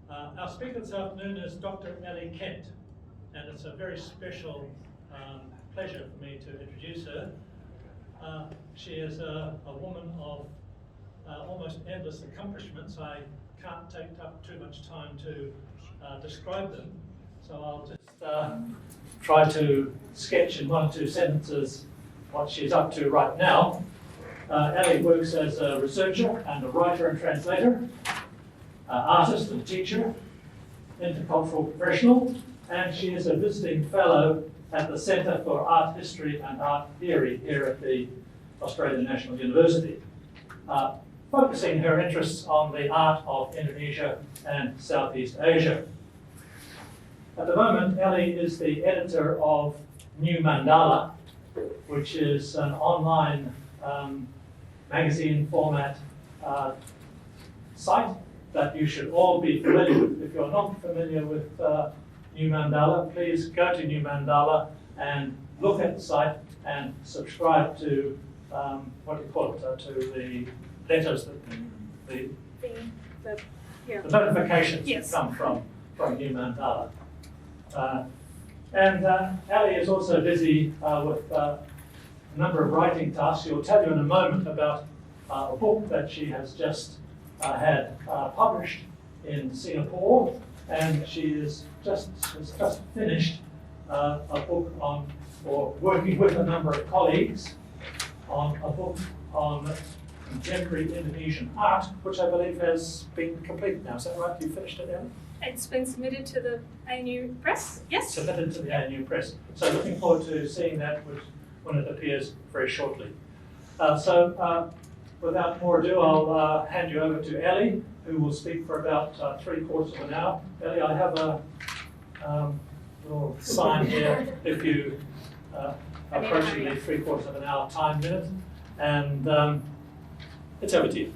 Our speaker this afternoon is Dr. Elly Kent, and it's a very special pleasure for me to introduce her. She is a woman of almost endless accomplishments. I can't take up too much time to describe them, so I'll just try to sketch in 1 or 2 sentences what she's up to right now. Elly works as a researcher and a writer and translator, artist and teacher, intercultural professional, and she is a visiting fellow at the Centre for Art History and Art Theory here at the Australian National University, focusing her interests on the art of Indonesia and Southeast Asia. At the moment, Elly is the editor of New Mandala, which is an online magazine format site that you should all be familiar with. If you're not familiar with New Mandala, please go to New Mandala and look at the site and subscribe to what do you call it? To the letters that the notifications that come from New Mandala. Elly is also busy with a number of writing tasks. She'll tell you in a moment about a book that she has just had published in Singapore, and she has just finished a book on, or working with a number of colleagues on a book on contemporary Indonesian art, which I believe has been completed now. Is that right? You finished it, Elly? It's been submitted to the ANU Press, yes? Submitted to the ANU Press. So looking forward to seeing that when it appears very shortly. Without more ado, I'll hand you over to Elly, who will speak for about 3/4 of an hour. Elly, I have a little sign here if you approaching the 3/4 of an hour time limit, and it's over to you.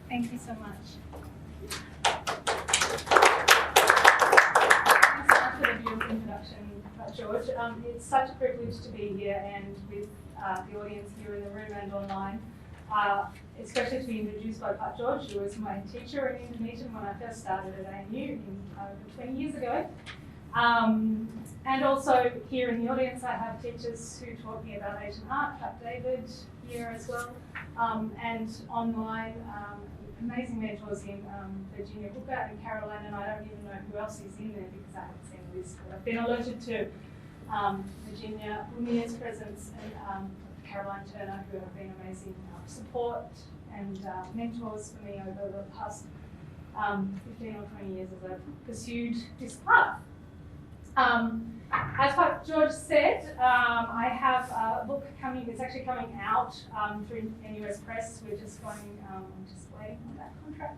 Thank you so much. Thanks for the beautiful introduction, George. It's such a privilege to be here and with the audience here in the room and online. Especially to be introduced by Pak George, who was my teacher in Indonesian when I first started at ANU over 20 years ago. And also here in the audience I have teachers who taught me about Asian art, Pak David here as well, and online amazing mentors in Virginia Hooker and Caroline, and I don't even know who else is in there because I haven't seen the list, but I've been alerted to Virginia Umia's presence and Caroline Turner, who have been amazing support and mentors for me over the past 15 or 20 years as I've pursued this path. As what George said, I have a book coming, it's actually coming out through NUS Press. We're just going, I'm just waiting on that contract.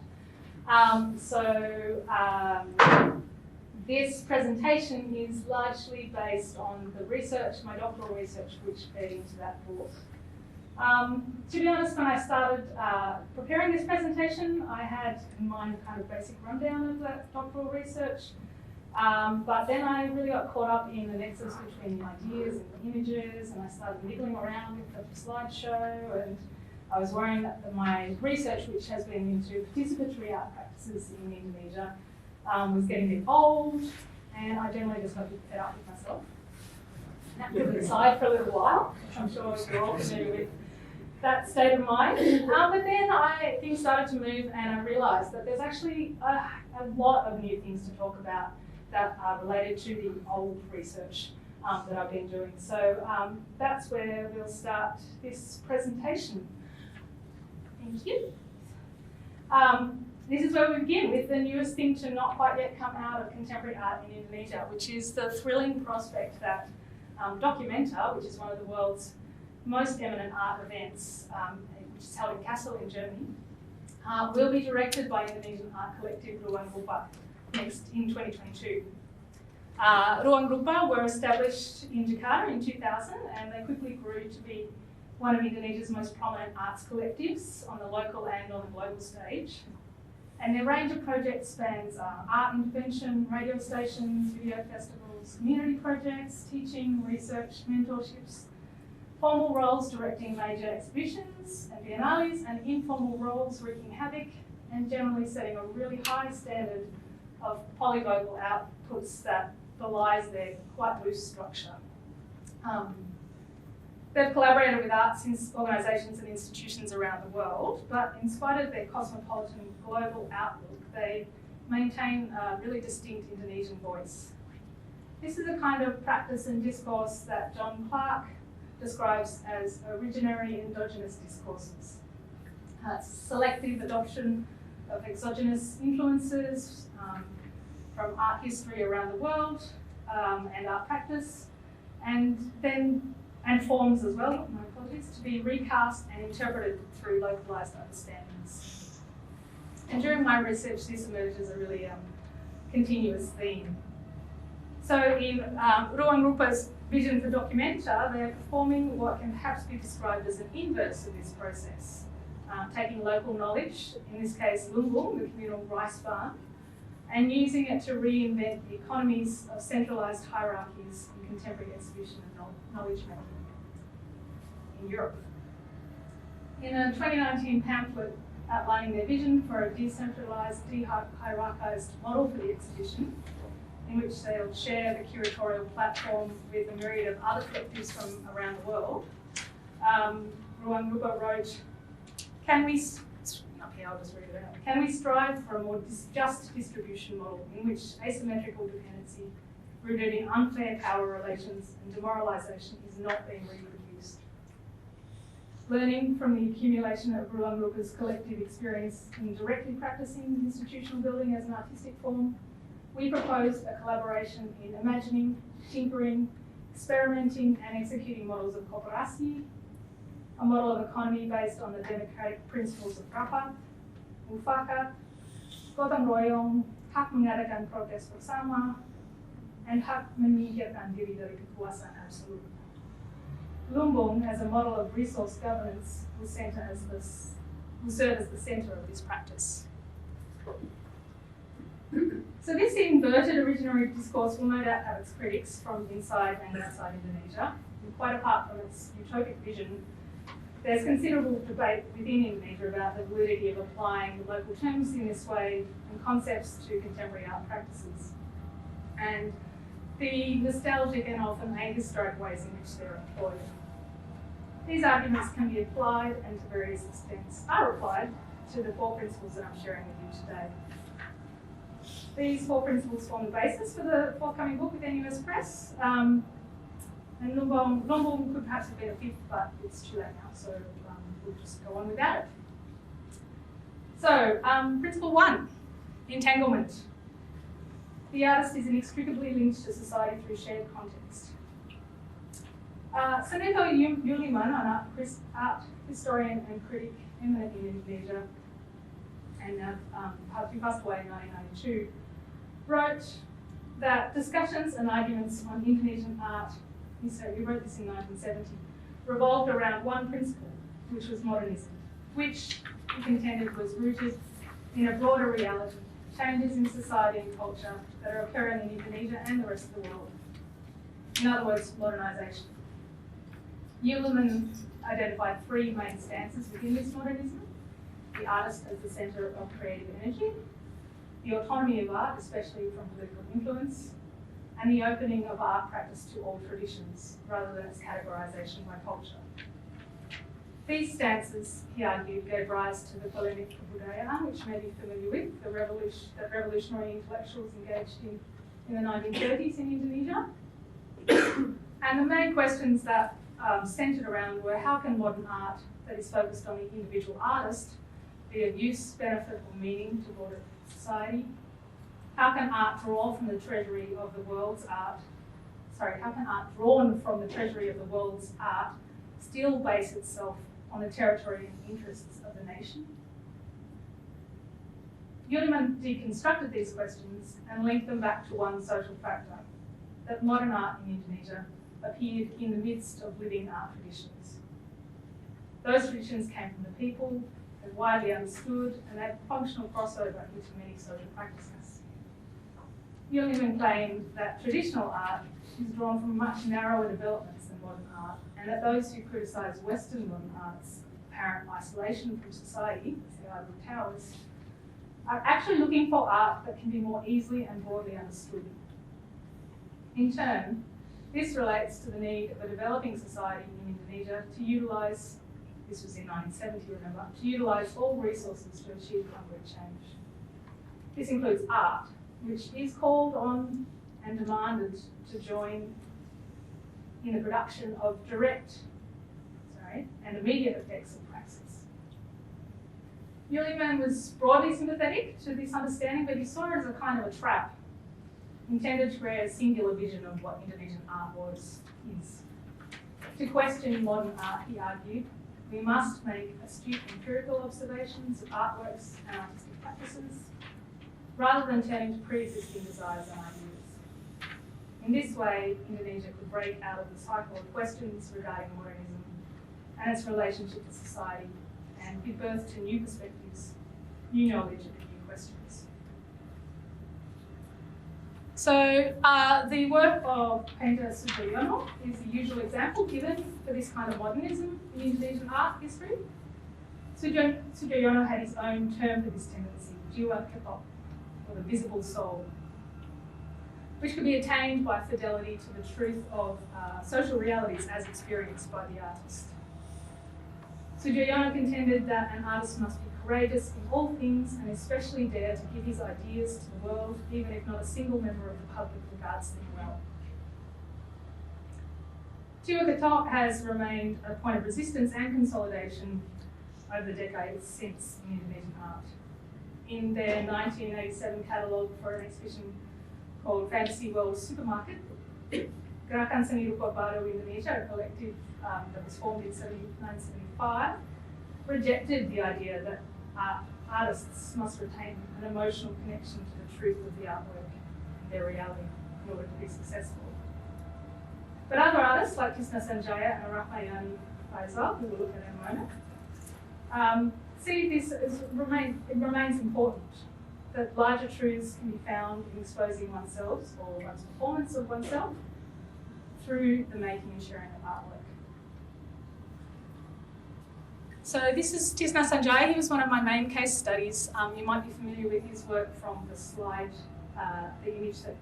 This presentation is largely based on the research, my doctoral research, which fed into that book. To be honest, when I started preparing this presentation, I had in mind a kind of basic rundown of that doctoral research, but then I really got caught up in the nexus between the ideas and the images, and I started niggling around with the slideshow, and I was worrying that my research, which has been into participatory art practices in Indonesia, was getting a bit old, and I generally just got a bit fed up with myself. And that put it aside for a little while. I'm sure you're all familiar with that state of mind. But then things started to move, and I realised that there's actually a lot of new things to talk about that are related to the old research that I've been doing. So that's where we'll start this presentation. Thank you. This is where we begin with the newest thing to not quite yet come out of contemporary art in Indonesia, which is the thrilling prospect that Documenta, which is one of the world's most eminent art events, which is held in Kassel in Germany, will be directed by Indonesian art collective Ruang Rupa next in 2022. Ruang Rupa were established in Jakarta in 2000, and they quickly grew to be one of Indonesia's most prominent arts collectives on the local and on the global stage. And their range of projects spans art intervention, radio stations, video festivals, community projects, teaching, research, mentorships, formal roles directing major exhibitions and biennales, and informal roles wreaking havoc and generally setting a really high standard of polyvocal outputs that belies their quite loose structure. They've collaborated with arts organisations and institutions around the world, but in spite of their cosmopolitan global outlook, they maintain a really distinct Indonesian voice. This is a kind of practice and discourse that John Clark describes as originary endogenous discourses. It's selective adoption of exogenous influences from art history around the world and art practice, and forms as well, my apologies, to be recast and interpreted through localised understandings. And during my research, this emerged as a really continuous theme. So in Ruang Rupa's vision for Documenta, they're performing what can perhaps be described as an inverse of this process, taking local knowledge, in this case Lumbung, the communal rice farm, and using it to reinvent the economies of centralised hierarchies in contemporary exhibition and knowledge making in Europe. In a 2019 pamphlet outlining their vision for a decentralised, de-hierarchised model for the exhibition, in which they'll share the curatorial platform with a myriad of other collectives from around the world, Ruang Rupa wrote, Can we strive for a more just distribution model in which asymmetrical dependency rooted in unfair power relations and demoralisation is not being reproduced? Learning from the accumulation of Ruang Rupa's collective experience in directly practising institutional building as an artistic form, we proposed a collaboration in imagining, tinkering, experimenting and executing models of kooperasi, a model of economy based on the democratic principles of rapat, mufakat, gotong royong, hak mengadakan protes bersama, and hak menyingkirkan diri dari kekuasaan absolut. Lumbung, as a model of resource governance, will serve as the centre of this practice. So this inverted originary discourse will no doubt have its critics from inside and outside Indonesia. And quite apart from its utopic vision, there's considerable debate within Indonesia about the validity of applying local terms in this way and concepts to contemporary art practices, and the nostalgic and often ahistoric ways in which they're employed. These arguments can be applied and to various extents are applied to the four principles that I'm sharing with you today. These four principles form the basis for the forthcoming book with NUS Press. And Lumbung could perhaps have been a fifth, but it's too late now, so we'll just go on without it. So, principle one, entanglement. The artist is inextricably linked to society through shared context. Sanento Yuliman, an art historian and critic eminent in Indonesia, and he passed away in 1992, wrote that discussions and arguments on Indonesian art, he wrote this in 1970, revolved around one principle, which was modernism, which he contended was rooted in a broader reality, changes in society and culture that are occurring in Indonesia and the rest of the world. In other words, modernisation. Yuliman identified three main stances within this modernism: the artist as the centre of creative energy, the autonomy of art, especially from political influence, and the opening of art practice to all traditions, rather than its categorisation by culture. These stances, he argued, gave rise to the polemic kebudayaan, which you may be familiar with, that revolutionary intellectuals engaged in the 1930s in Indonesia. And the main questions that centred around were: how can modern art that is focused on the individual artist be of use, benefit or meaning to broader society? How can art draw from the treasury of the world's art, how can art drawn from the treasury of the world's art still base itself on the territory and interests of the nation? Yuliman deconstructed these questions and linked them back to one social factor, that modern art in Indonesia appeared in the midst of living art traditions. Those traditions came from the people, they're widely understood, and they have functional crossover into many social practices. Yuliman claimed that traditional art is drawn from much narrower developments than modern art, and that those who criticise Western modern art's apparent isolation from society, as the ivory towers, are actually looking for art that can be more easily and broadly understood. In turn, this relates to the need of a developing society in Indonesia to utilise, this was in 1970, remember, to utilise all resources to achieve concrete change. This includes art, which is called on and demanded to join in the production of direct and immediate effects of praxis. Yuliman was broadly sympathetic to this understanding, but he saw it as a kind of a trap intended to create a singular vision of what Indonesian art is. To question modern art, he argued, we must make astute empirical observations of artworks and artistic practices, rather than turning to pre-existing desires and ideas. In this way, Indonesia could break out of the cycle of questions regarding modernism and its relationship to society, and give birth to new perspectives, new knowledge, and new questions. So the work of painter Sujana is the usual example given for this kind of modernism in Indonesian art history. Sujana had his own term for this tendency, jiwa ketok, or the visible soul, which could be attained by fidelity to the truth of social realities as experienced by the artist. Sujana contended that an artist must be courageous in all things and especially dare to give his ideas to the world, even if not a single member of the public regards them well. Jiwa ketok has remained a point of resistance and consolidation over the decades since in Indonesian art. In their 1987 catalogue for an exhibition called Fantasy World Supermarket, Gerakan Seni Rupa Baru Indonesia, a collective that was formed in 1975, rejected the idea that artists must retain an emotional connection to the truth of the artwork and their reality in order to be successful. But other artists like Tisna Sanjaya and Arahmaiani Feisal, who we'll look at in a moment, see this as remains important, that larger truths can be found in exposing oneself or one's performance of oneself through the making and sharing of artwork. So this is Tisna Sanjaya. He was one of my main case studies. You might be familiar with his work from the slide, the image that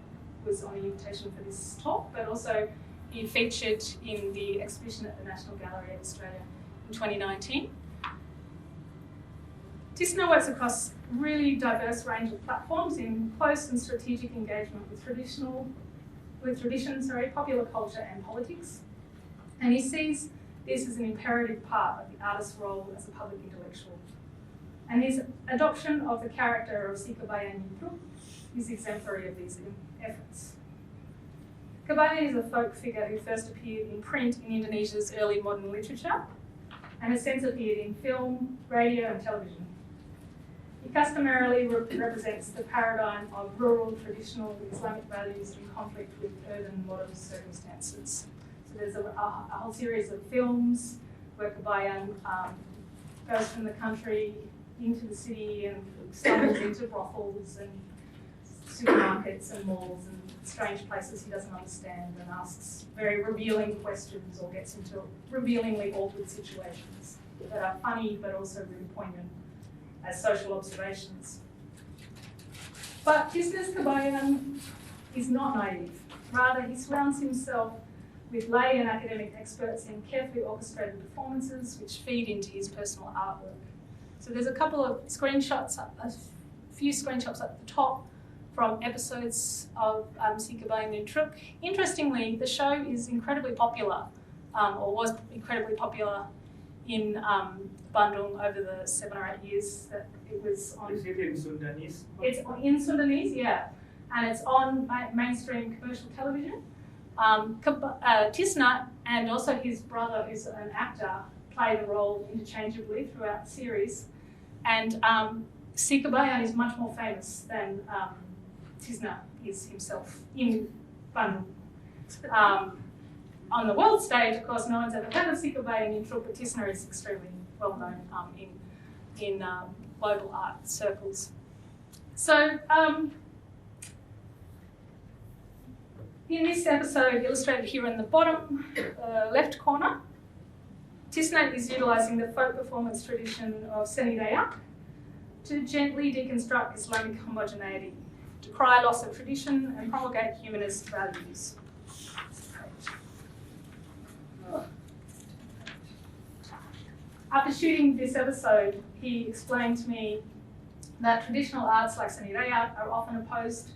was on the invitation for this talk, but also he featured in the exhibition at the National Gallery of Australia in 2019. Tisna works across a really diverse range of platforms in close and strategic engagement with tradition, popular culture and politics. And he sees this is an imperative part of the artist's role as a public intellectual. And his adoption of the character of si Wayan is exemplary of these efforts. Wayan is a folk figure who first appeared in print in Indonesia's early modern literature and has since appeared in film, radio and television. He customarily represents the paradigm of rural, traditional Islamic values in conflict with urban, modern circumstances. So there's a whole series of films where Wayan goes from the country into the city and stumbles into brothels and supermarkets and malls and strange places he doesn't understand and asks very revealing questions or gets into revealingly awkward situations that are funny but also really poignant as social observations. But Tisna's Wayan is not naive. Rather, he surrounds himself with lay and academic experts in carefully orchestrated performances which feed into his personal artwork. So there's a couple of screenshots, a few screenshots at the top from episodes of Si Wayan Truk. Interestingly, the show is incredibly popular, or was incredibly popular in Bandung over the 7 or 8 years that it was on. Is it in Sundanese? It's in Sundanese, yeah. And it's on mainstream commercial television. Tisna and also his brother, who's an actor, play the role interchangeably throughout the series. And Si Wayan is much more famous than Tisna is himself in Bandung. On the world stage, of course, no one's ever heard of Si Wayan in Truk, but Tisna is extremely well known in global art circles. So, in this episode, illustrated here in the bottom left corner, Tisna is utilising the folk performance tradition of Seni Dayak to gently deconstruct Islamic homogeneity, decry loss of tradition, and promulgate humanist values. After shooting this episode, he explained to me that traditional arts like Sanjaya are often opposed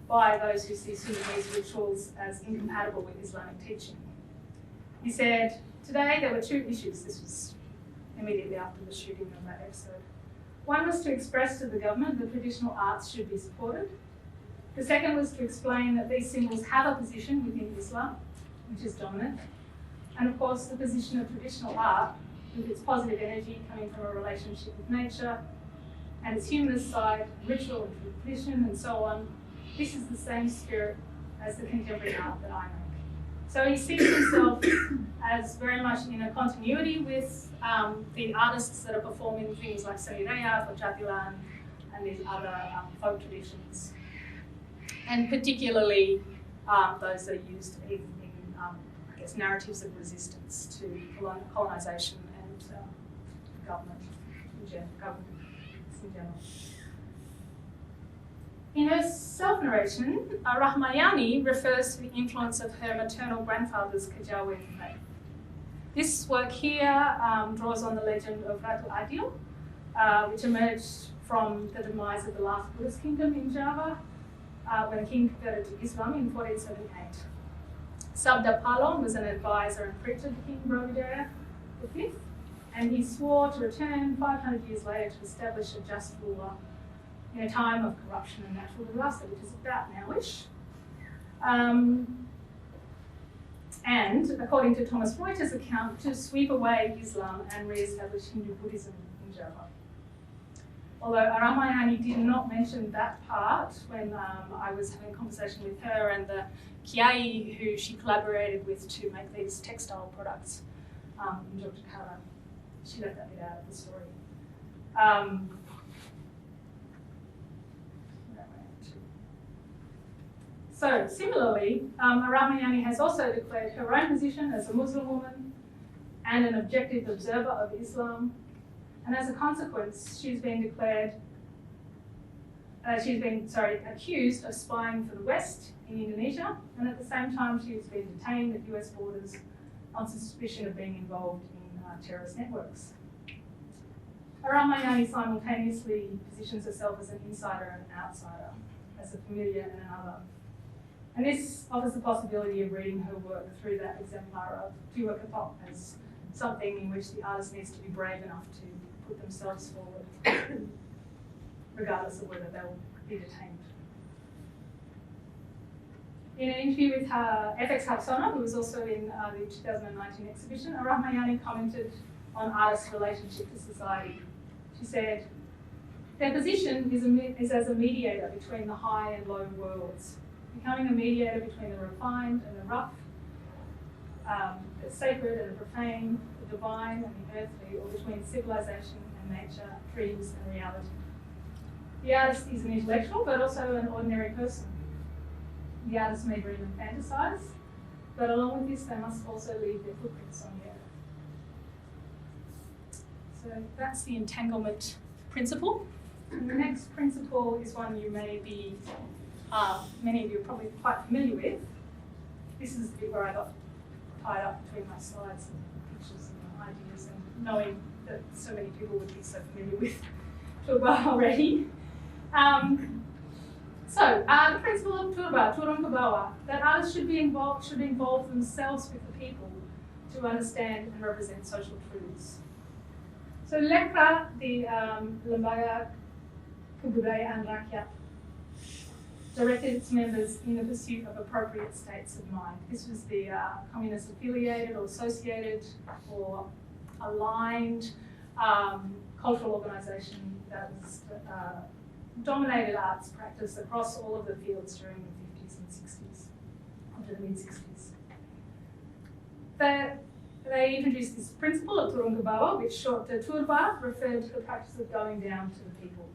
by those who see Sudanese rituals as incompatible with Islamic teaching. He said, today there were two issues. This was immediately after the shooting of that episode. One was to express to the government that traditional arts should be supported. The second was to explain that these symbols have a position within Islam, which is dominant. And of course, the position of traditional art, with its positive energy coming from a relationship with nature, and its humanist side, ritual and tradition, and so on, this is the same spirit as the contemporary art that I make. So he sees himself as very much in a continuity with the artists that are performing things like Sanjaya, Fajatilan, and these other folk traditions. And particularly those that are used in I guess, narratives of resistance to colonisation and government in general. In her self-narration, Arahmaiani refers to the influence of her maternal grandfather's Kejawen faith. This work here draws on the legend of Ratu Adil, which emerged from the demise of the last Buddhist kingdom in Java, when the king converted to Islam in 1478. Sabda Palong was an advisor and preacher to King Brawijaya V, and he swore to return 500 years later to establish a just ruler in a time of corruption and natural disaster, which is about nowish. And, according to Thomas Reuter's account, to sweep away Islam and re-establish Hindu Buddhism in Java. Although Arahmaiani did not mention that part when I was having a conversation with her and the Kiai who she collaborated with to make these textile products in Jakarta. She left that bit out of the story. So, similarly, Arahmaiani has also declared her own position as a Muslim woman and an objective observer of Islam, and as a consequence, she's been accused of spying for the West in Indonesia, and at the same time, she's been detained at US borders on suspicion of being involved in terrorist networks. Arahmaiani simultaneously positions herself as an insider and an outsider, as a familiar and an other. And this offers the possibility of reading her work through that exemplar of Jiwa Kapok as something in which the artist needs to be brave enough to put themselves forward, regardless of whether they'll be detained. In an interview with FX Hapsona, who was also in the 2019 exhibition, Arahmaiani commented on artists' relationship to society. She said, their position is as a mediator between the high and low worlds, becoming a mediator between the refined and the rough, the sacred and the profane, the divine and the earthly, or between civilization and nature, dreams and reality. The artist is an intellectual, but also an ordinary person. The artist may dream and fantasize, but along with this, they must also leave their footprints on the earth. So that's the entanglement principle. And the next principle is one you may be, many of you are probably quite familiar with. This is the bit where I got tied up between my slides and pictures and ideas, and knowing that so many people would be so familiar with Turba already. The principle of Turba, Turun ke bawah, that artists should involve themselves with the people to understand and represent social truths. So LEKRA, the Lembaga Kebudayaan Rakyat, directed its members in the pursuit of appropriate states of mind. This was the communist affiliated or associated or aligned cultural organisation that was dominated arts practice across all of the fields during the 50s and 60s, up to the mid-60s. They introduced this principle of Turun ke bawah, which short to Turba referred to the practice of going down to the people.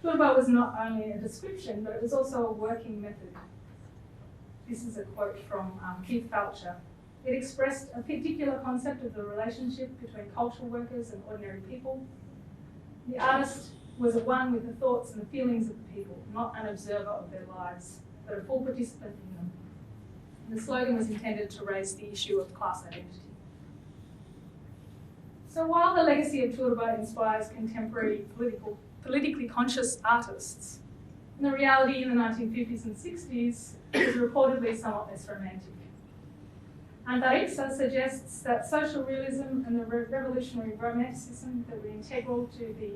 Turba was not only a description, but it was also a working method. This is a quote from Keith Foucher. It expressed a particular concept of the relationship between cultural workers and ordinary people. The artist was at one with the thoughts and the feelings of the people, not an observer of their lives, but a full participant in them. And the slogan was intended to raise the issue of class identity. So while the legacy of Turba inspires contemporary politically conscious artists, the reality in the 1950s and 60s is reportedly somewhat less romantic. Antarixa suggests that social realism and the revolutionary romanticism that were integral to the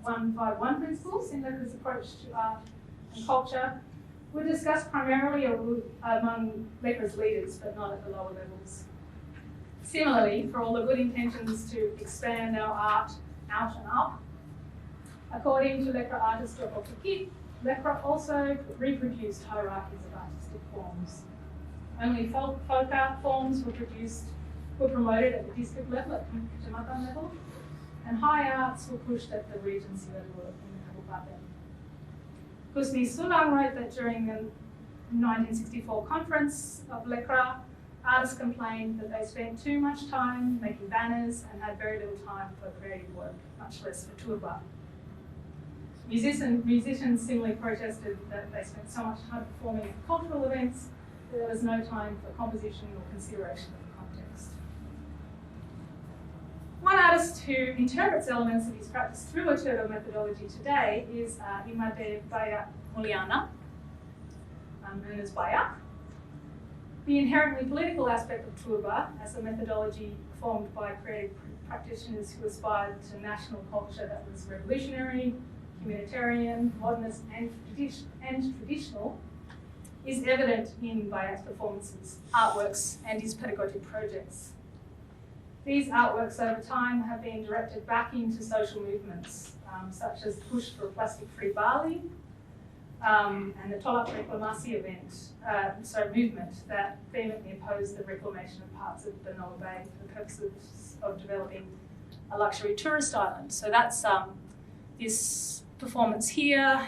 151 principles in Lecra's approach to art and culture were discussed primarily among Lecra's leaders, but not at the lower levels. Similarly, for all the good intentions to expand our art out and up, according to Lecra artist Dr. Kip, Lecra also reproduced hierarchies of artistic forms. Only folk art forms were promoted at the district level, at the Kecamatan level, and high arts were pushed at the Regency level in the Kabupaten. Kusni Sulang wrote that during the 1964 conference of Lecra, artists complained that they spent too much time making banners and had very little time for creative work, much less for turba. Musicians similarly protested that they spent so much time performing at cultural events that there was no time for composition or consideration of the context. One artist who interprets elements of his practice through a turba methodology today is Imade Bayak Muliana, known as Bayak. The inherently political aspect of turba as a methodology formed by creative practitioners who aspired to national culture that was revolutionary, humanitarian, modernist, and traditional is evident in Bayak's performances, artworks, and his pedagogic projects. These artworks over time have been directed back into social movements, such as the push for plastic-free Bali, and the Tolak Reklamasi movement that vehemently opposed the reclamation of parts of Benoa Bay for the purposes of developing a luxury tourist island. So that's this performance here,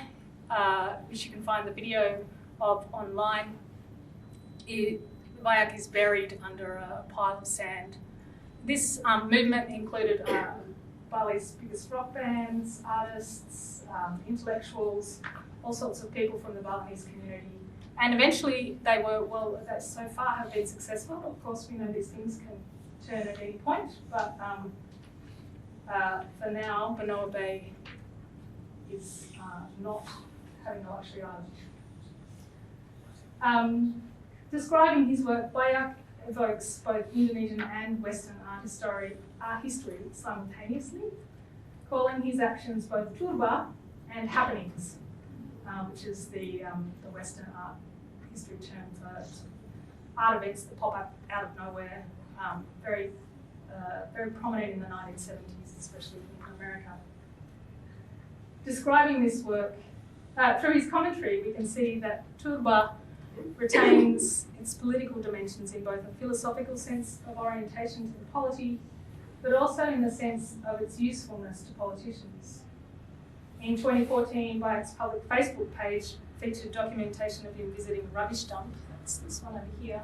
which you can find the video of online. Bayak is buried under a pile of sand. This movement included Bali's biggest rock bands, artists, intellectuals, all sorts of people from the Balinese community. And eventually they so far have been successful. Of course, we know these things can turn at any point, but for now, Benoa Bay is not having a luxury island. Describing his work, Bayak evokes both Indonesian and Western art history simultaneously, calling his actions both turba and happenings, which is the Western art history term for art events that pop up out of nowhere, very prominent in the 1970s, especially in America. Describing this work, through his commentary, we can see that turba retains its political dimensions in both a philosophical sense of orientation to the polity, but also in the sense of its usefulness to politicians. In 2014, Bayak's public Facebook page featured documentation of him visiting a rubbish dump. That's this one over here.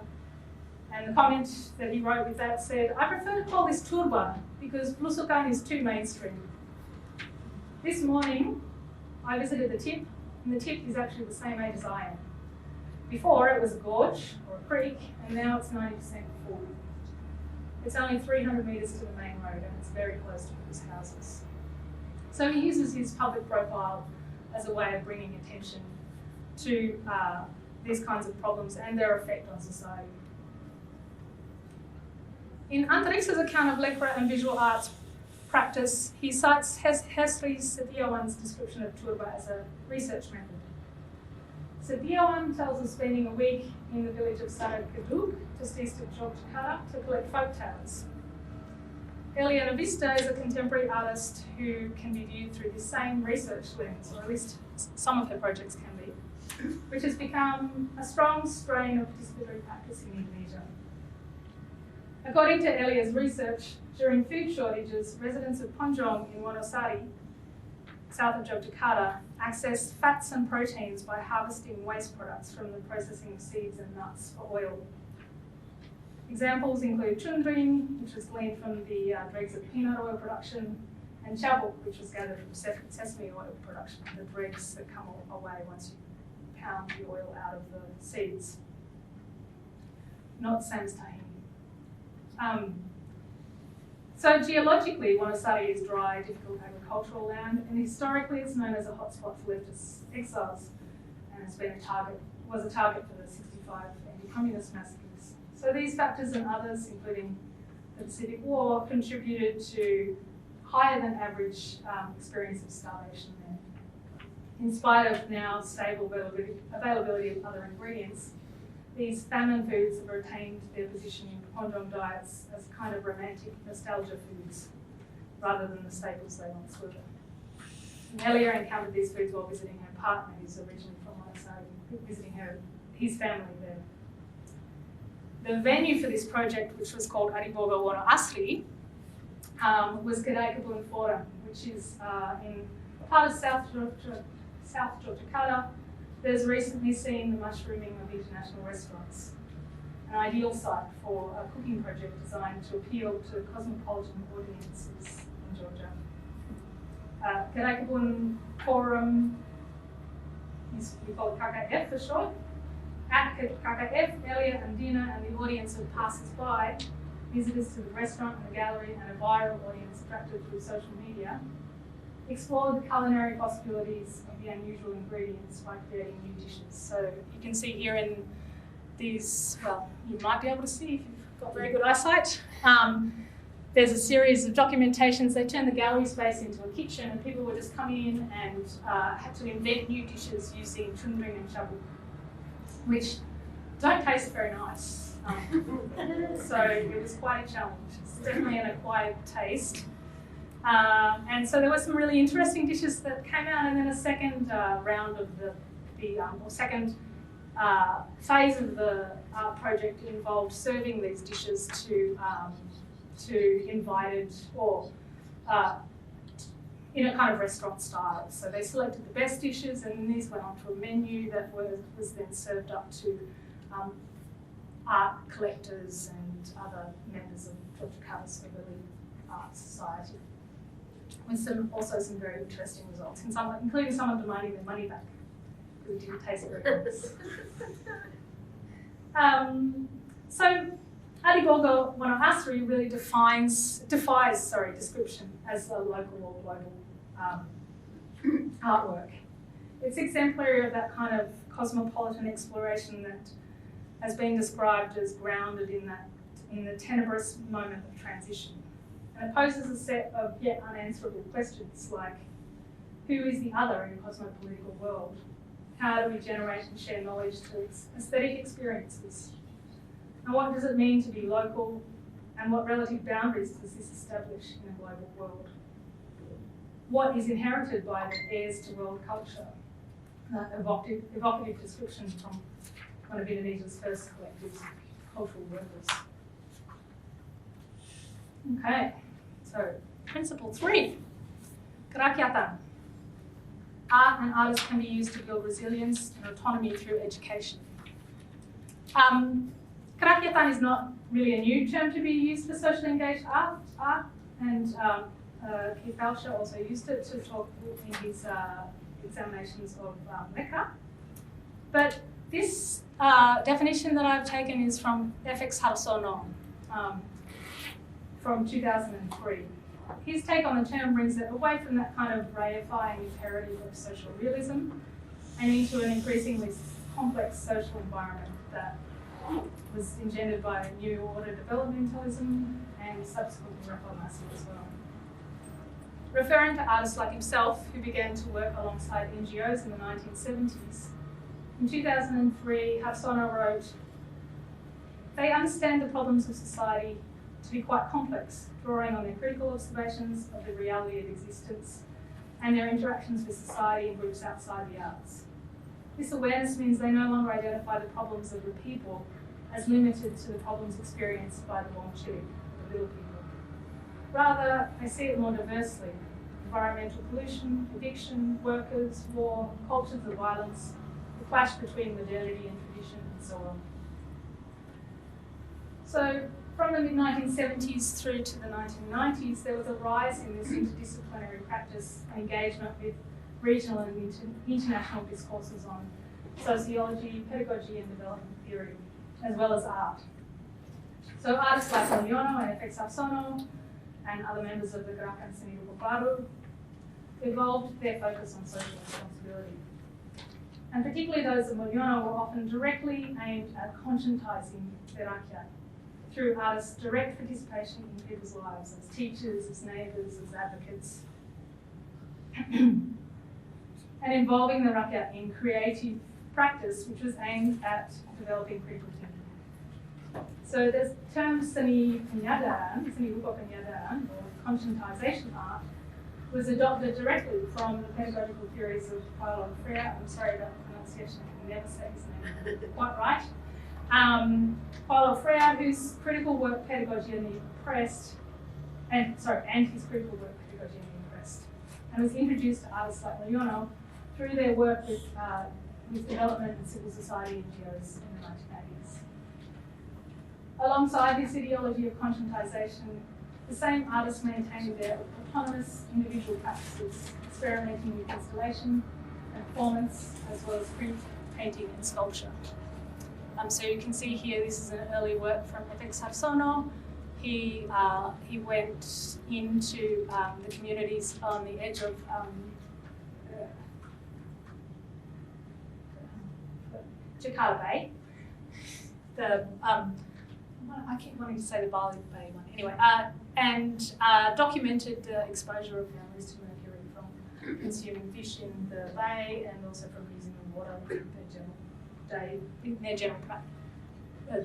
And the comment that he wrote with that said, "I prefer to call this turba because blusukan is too mainstream. This morning, I visited the tip, and the tip is actually the same age as I am. Before, it was a gorge or a creek, and now it's 90% full. It's only 300 metres to the main road, and it's very close to people's houses." So he uses his public profile as a way of bringing attention to these kinds of problems and their effect on society. In Antariksa's account of Lecra and visual arts practice, he cites Hesri Setiawan's description of turba as a research method. Setiawan tells of spending a week in the village of Sarakadug, just east of Jakarta, to collect folk tales. Elia Nurvista is a contemporary artist who can be viewed through the same research lens, or at least some of her projects can be, which has become a strong strain of participatory practice in Indonesia. According to Elia's research, during food shortages, residents of Ponjong in Wonosari, south of Jakarta, accessed fats and proteins by harvesting waste products from the processing of seeds and nuts for oil. Examples include chundring, which was gleaned from the dregs of peanut oil production, and chabuk, which was gathered from sesame oil production, the dregs that come away once you pound the oil out of the seeds. Not the same as tahini. So geologically, Wanasari is dry, difficult agricultural land, and historically it's known as a hotspot for leftist exiles, and has been was a target for the 65 anti-communist massacres. So these factors and others, including the Pacific War, contributed to higher than average experience of starvation there. In spite of now stable availability of other ingredients, these famine foods have retained their position in Pondong diets as kind of romantic nostalgia foods, rather than the staples they once were. And Elia encountered these foods while visiting her partner, who's originally from Wanasari, visiting his family there. The venue for this project, which was called Adiboga Wana Asli, was Kedai Kebun Forum, which is in part of South Yogyakarta. There's recently seen the mushrooming of international restaurants, an ideal site for a cooking project designed to appeal to cosmopolitan audiences in Georgia. Kedai Kebun Forum, we call it KKF for short. At KKF, Elia and Dina and the audience of passers-by, visitors to the restaurant and the gallery, and a viral audience attracted through social media, explored the culinary possibilities of the unusual ingredients by creating new dishes. So you can see here in these, well, you might be able to see if you've got very good eyesight. There's a series of documentations. They turned the gallery space into a kitchen, and people were just coming in and had to invent new dishes using chundring and chabuk, which don't taste very nice. So it was quite a challenge. It's definitely an acquired taste. And so there were some really interesting dishes that came out, and then a second round of or second phase of the art project involved serving these dishes to invited, or in a kind of restaurant style. So they selected the best dishes, and then these went onto a menu that was then served up to art collectors and other members of Jakarta's early art society, with also some very interesting results, including someone demanding their money back because it didn't taste very nice. So Adiboga Wana Asli really defies description as a local or global artwork. It's exemplary of that kind of cosmopolitan exploration that has been described as grounded in the tenebrous moment of transition. And it poses a set of yet unanswerable questions like, who is the other in a cosmopolitical world? How do we generate and share knowledge through aesthetic experiences? And what does it mean to be local? And what relative boundaries does this establish in a global world? What is inherited by the heirs to world culture? That evocative description from one of Indonesia's first collectives of cultural workers. Okay, so principle 3, kerakyatan. Art and artists can be used to build resilience and autonomy through education. Kerakyatan is not really a new term to be used for socially engaged art, and Keith Alsher also used it to talk in his examinations of Mecca. But this definition that I've taken is from FX Harsono from 2003. His take on the term brings it away from that kind of reifying imperative of social realism and into an increasingly complex social environment that was engendered by New Order developmentalism and subsequently Reformasi as well. Referring to artists like himself, who began to work alongside NGOs in the 1970s, in 2003, Harsono wrote, "They understand the problems of society to be quite complex, drawing on their critical observations of the reality of existence and their interactions with society and groups outside the arts. This awareness means they no longer identify the problems of the people as limited to the problems experienced by the Wongchili, the little people. Rather, they see it more diversely: environmental pollution, eviction, workers, war, cultures of violence, the clash between modernity and tradition, and so on." So from the mid-1970s through to the 1990s, there was a rise in this interdisciplinary practice and engagement with regional and international discourses on sociology, pedagogy and development theory, as well as art. So artists like Muliana and Efek Sarsono and other members of the Gerakan Seni Rupa Baru evolved their focus on social responsibility. And particularly those of Muliana were often directly aimed at conscientizing the rakyat through artists' direct participation in people's lives as teachers, as neighbours, as advocates, and involving the rakyat in creative practice which was aimed at developing critical thinking. So the term seni penyadaran, seni rupa penyadaran, or conscientization art, was adopted directly from the pedagogical theories of Paulo Freire. I'm sorry about the pronunciation, I can never say his name quite right. Paulo Freire, whose critical work Pedagogy and the Oppressed, and his critical work Pedagogy and the Oppressed, and was introduced to artists like Muliana through their work with development and civil society NGOs in the 1980s. Alongside this ideology of conscientization, the same artists maintained their autonomous individual practices, experimenting with installation and performance, as well as print, painting and sculpture. So you can see here, this is an early work from Efek Sarsono. He went into the communities on the edge of Jakarta Bay. I keep wanting to say the Bali Bay one. Anyway, and documented the exposure of families to mercury from consuming fish in the bay and also from using the water in their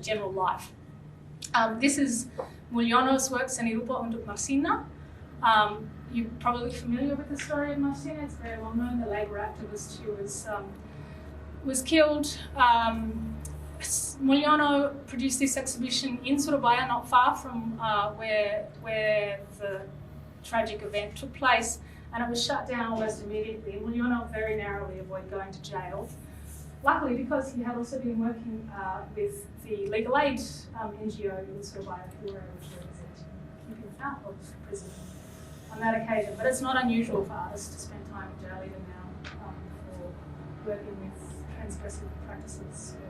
general life. This is Muliana's work, Seni Rupa untuk Marcina. You're probably familiar with the story of Marcina. It's very well known, the labour activist who was killed. Muliana produced this exhibition in Surabaya, not far from where the tragic event took place, and it was shut down almost immediately. Muliana very narrowly avoided going to jail. Luckily, because he had also been working with the legal aid NGO in Surabaya, who were able to keep him out of prison on that occasion. But it's not unusual for artists to spend time in jail even now for working with transgressive practices or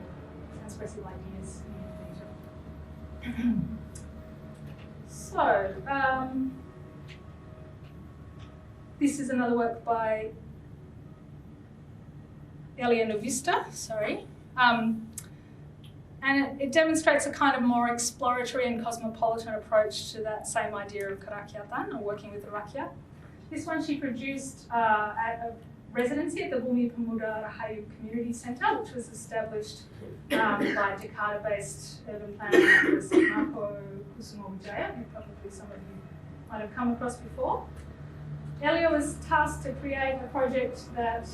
transgressive ideas in Indonesia. So, this is another work by Elia Nurvista, and it demonstrates a kind of more exploratory and cosmopolitan approach to that same idea of kerakyatan, or working with the rakyat. This one she produced at a residency at the Bumi Pemuda Rahayu Community Centre, which was established by Jakarta-based urban planning activist Marco Kusumowijaya, who probably some of you might have come across before. Elia was tasked to create a project that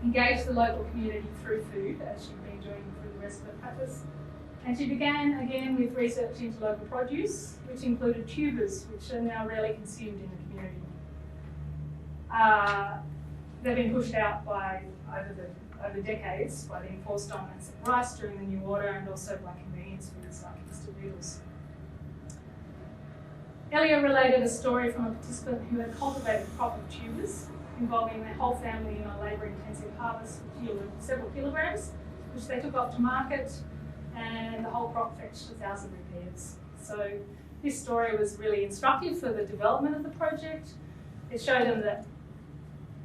engaged the local community through food, as she'd been doing through the rest of her practice. And she began again with research into local produce, which included tubers, which are now rarely consumed in the community. They've been pushed out over decades by the enforced dominance of rice during the new order, and also by convenience foods like instant noodles. Elia related a story from a participant who had cultivated a crop of tubers, involving their whole family in a labour-intensive harvest, which yielded several kilograms, which they took off to market, and the whole crop fetched 1,000 rupees. So this story was really instructive for the development of the project. It showed them that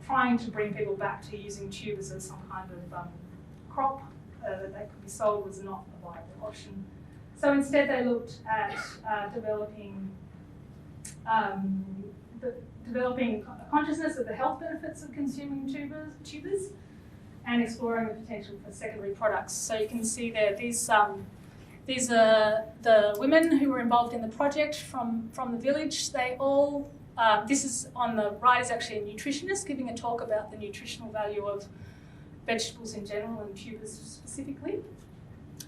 trying to bring people back to using tubers as some kind of crop that they could be sold was not a viable option. So instead they looked at developing consciousness of the health benefits of consuming tubers and exploring the potential for secondary products. So you can see there, these are the women who were involved in the project from the village. They all, this is on the right is actually a nutritionist giving a talk about the nutritional value of vegetables in general and tubers specifically.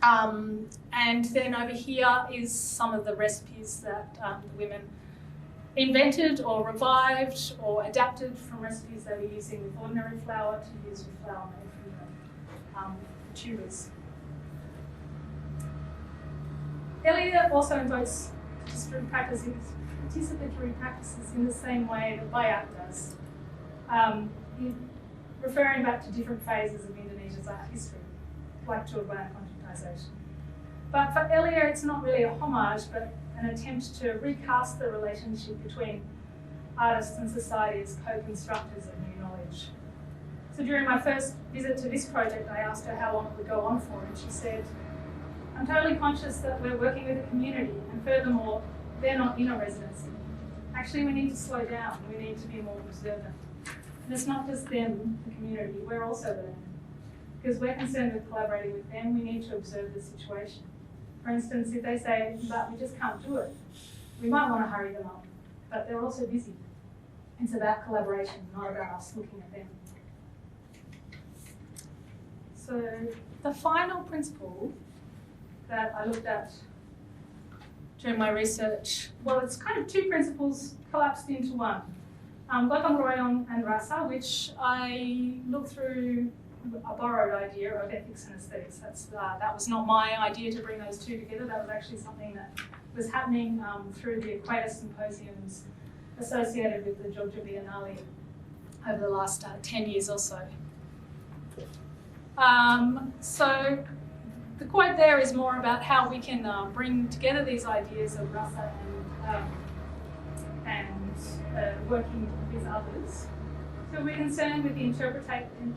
And then over here is some of the recipes that the women invented or revived or adapted from recipes they were using with ordinary flour to use with flour made from the tubers. Elia also invokes participatory practices in the same way that Bayak does, referring back to different phases of Indonesia's art history, like Wayan concretization. But for Elia, it's not really a homage, but an attempt to recast the relationship between artists and society as co-constructors of new knowledge. So during my first visit to this project, I asked her how long it would go on for, and she said, "I'm totally conscious that we're working with a community, and furthermore, they're not in a residency. Actually, we need to slow down. We need to be more observant. And it's not just them, the community, we're also them. Because we're concerned with collaborating with them, we need to observe the situation. For instance, if they say, but we just can't do it, we might want to hurry them up, but they're also busy. It's about collaboration, not about us looking at them." So the final principle that I looked at during my research, well, it's kind of two principles collapsed into one. Gotong royong and rasa, which I looked through a borrowed idea of ethics and aesthetics. That was not my idea to bring those two together. That was actually something that was happening through the Equator symposiums associated with the Jakarta Biennale over the last 10 years or so. So the quote there is more about how we can bring together these ideas of rasa and working with others. So we're concerned with interpreting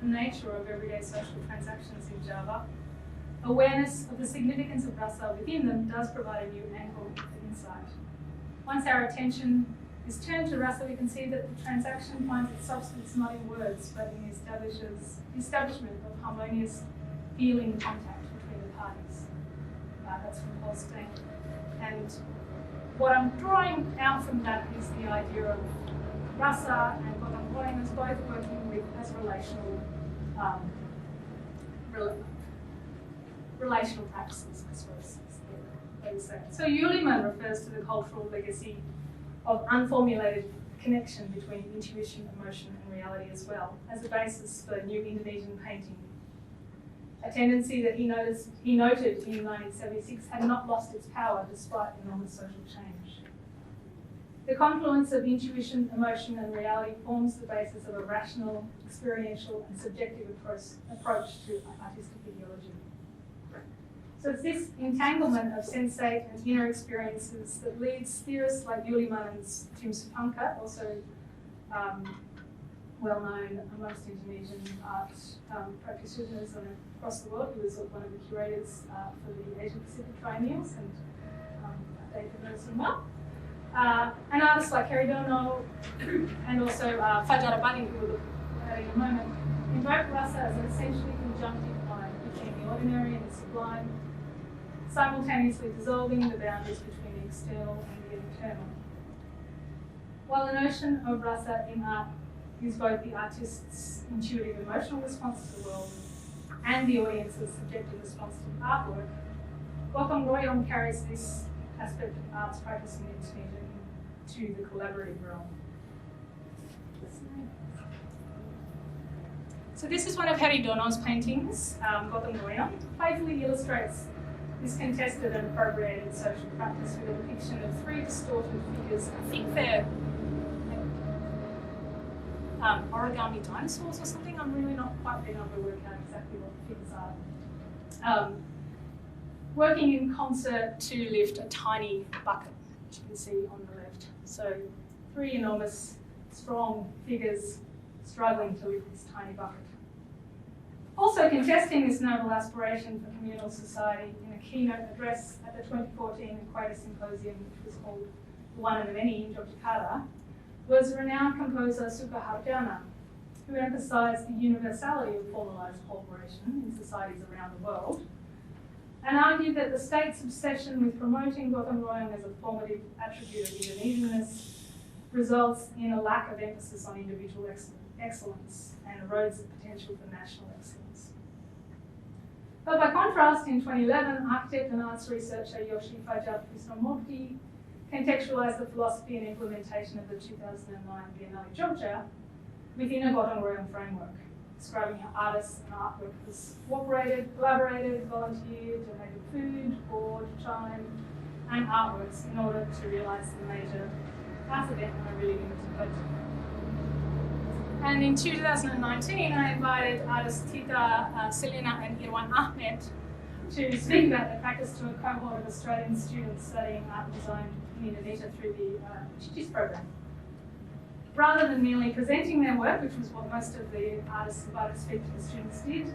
the nature of everyday social transactions in Java. Awareness of the significance of rasa within them does provide a new angle of insight. Once our attention is turned to rasa, we can see that the transaction finds its substance not in words, but in the establishment of harmonious feeling contact between the parties. That's from Holstein. And what I'm drawing out from that is the idea of rasa and gotong royong as both working with as relational practices, I suppose is the way to say it. So Yuliman refers to the cultural legacy of unformulated connection between intuition, emotion, and reality as well, as a basis for new Indonesian painting. A tendency that he noted in 1976 had not lost its power despite enormous social change. The confluence of intuition, emotion, and reality forms the basis of a rational, experiential, and subjective approach to artistic ideology. So it's this entanglement of sensate and inner experiences that leads theorists like Yuliman and Tim Supanka, also well known amongst Indonesian art practitioners across the world. He was one of the curators for the Asia Pacific Triennials, and David knows him well. And artists like Heridono and also Fajar Abadi, who we'll look at in a moment, invoke rasa as an essentially conjunctive line between the ordinary and the sublime, simultaneously dissolving the boundaries between the external and the internal. While the notion of rasa in art is both the artist's intuitive emotional response to the world and the audience's subjective response to the artwork, gotong royong carries this aspect of arts practice in Indonesia to the collaborative realm. So this is one of Heridono's paintings, Gotong royong, playfully illustrates this contested and appropriated social practice with a depiction of three distorted figures. I think they're origami dinosaurs or something. I'm really not quite being able to work out exactly what the figures are. Working in concert to lift a tiny bucket, which you can see on the left. So three enormous, strong figures struggling to lift this tiny bucket. Also contesting this noble aspiration for communal society in a keynote address at the 2014 Equator Symposium, which was called The One and the Many in Jakarta, was renowned composer Sujana, who emphasised the universality of formalised cooperation in societies around the world, and argued that the state's obsession with promoting gotong royong as a formative attribute of Indonesianness results in a lack of emphasis on individual excellence and erodes the potential for national excellence. But by contrast, in 2011, architect and arts researcher Yoshi Fajar Abadi contextualised the philosophy and implementation of the 2009 Biennale Jogja within a gotong royong framework. describing how artists and art workers cooperated, collaborated, volunteered, donated food, board, time, and artworks in order to realise the major art event on a really limited budget. And in 2019, I invited artists Sujana and Irwan Ahmed to speak about their practice to a cohort of Australian students studying art and design in Indonesia through the Utilising program. Rather than merely presenting their work, which was what most of the artists invited to speak to the students did,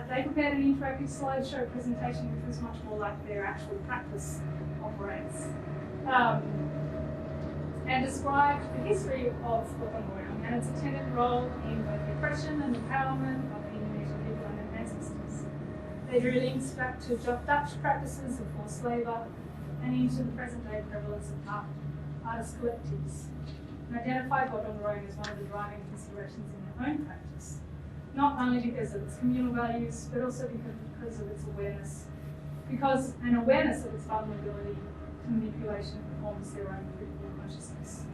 they prepared an interactive slideshow presentation which was much more like their actual practice operates, and described the history of gotong royong and its attendant role in both the oppression and empowerment of the Indonesian people and their ancestors. They drew links back to Dutch practices of forced labour and into the present-day prevalence of artist collectives, and identified gotong royong as one of the driving considerations in their own practice, not only because of its communal values, but also because of its awareness, because an awareness of its vulnerability to manipulation forms their own critical consciousness.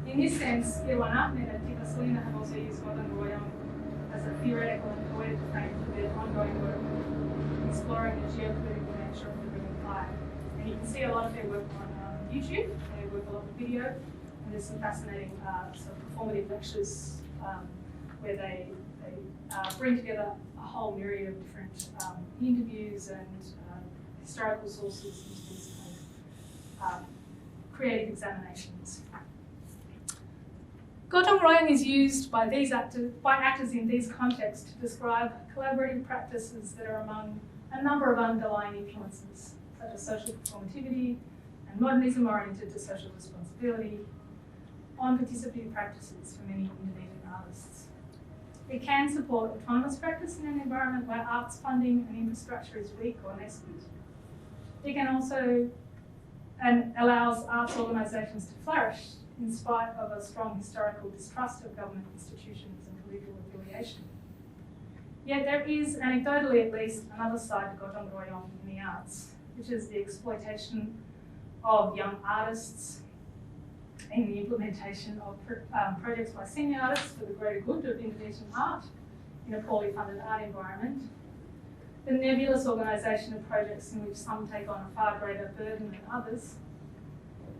In this sense, Irwan Ahmed and Tisna Sanjaya have also used gotong royong as a theoretical and poetic frame for their ongoing work, exploring the geopolitical nature of the ruling fire. And you can see a lot of their work on YouTube. They work a lot with video, and there's some fascinating sort of performative lectures where they bring together a whole myriad of different interviews and historical sources into these kind of creative examinations. Gotong royong is used by actors in these contexts to describe collaborative practices that are among a number of underlying influences, such as social performativity and modernism oriented to social responsibility, on participative practices for many Indonesian artists. It can support autonomous practice in an environment where arts funding and infrastructure is weak or nascent. It can also allows arts organisations to flourish in spite of a strong historical distrust of government institutions and political affiliation. Yet there is, anecdotally at least, another side to gotong royong in the arts, which is the exploitation of young artists in the implementation of projects by senior artists for the greater good of Indonesian art in a poorly funded art environment, the nebulous organisation of projects in which some take on a far greater burden than others,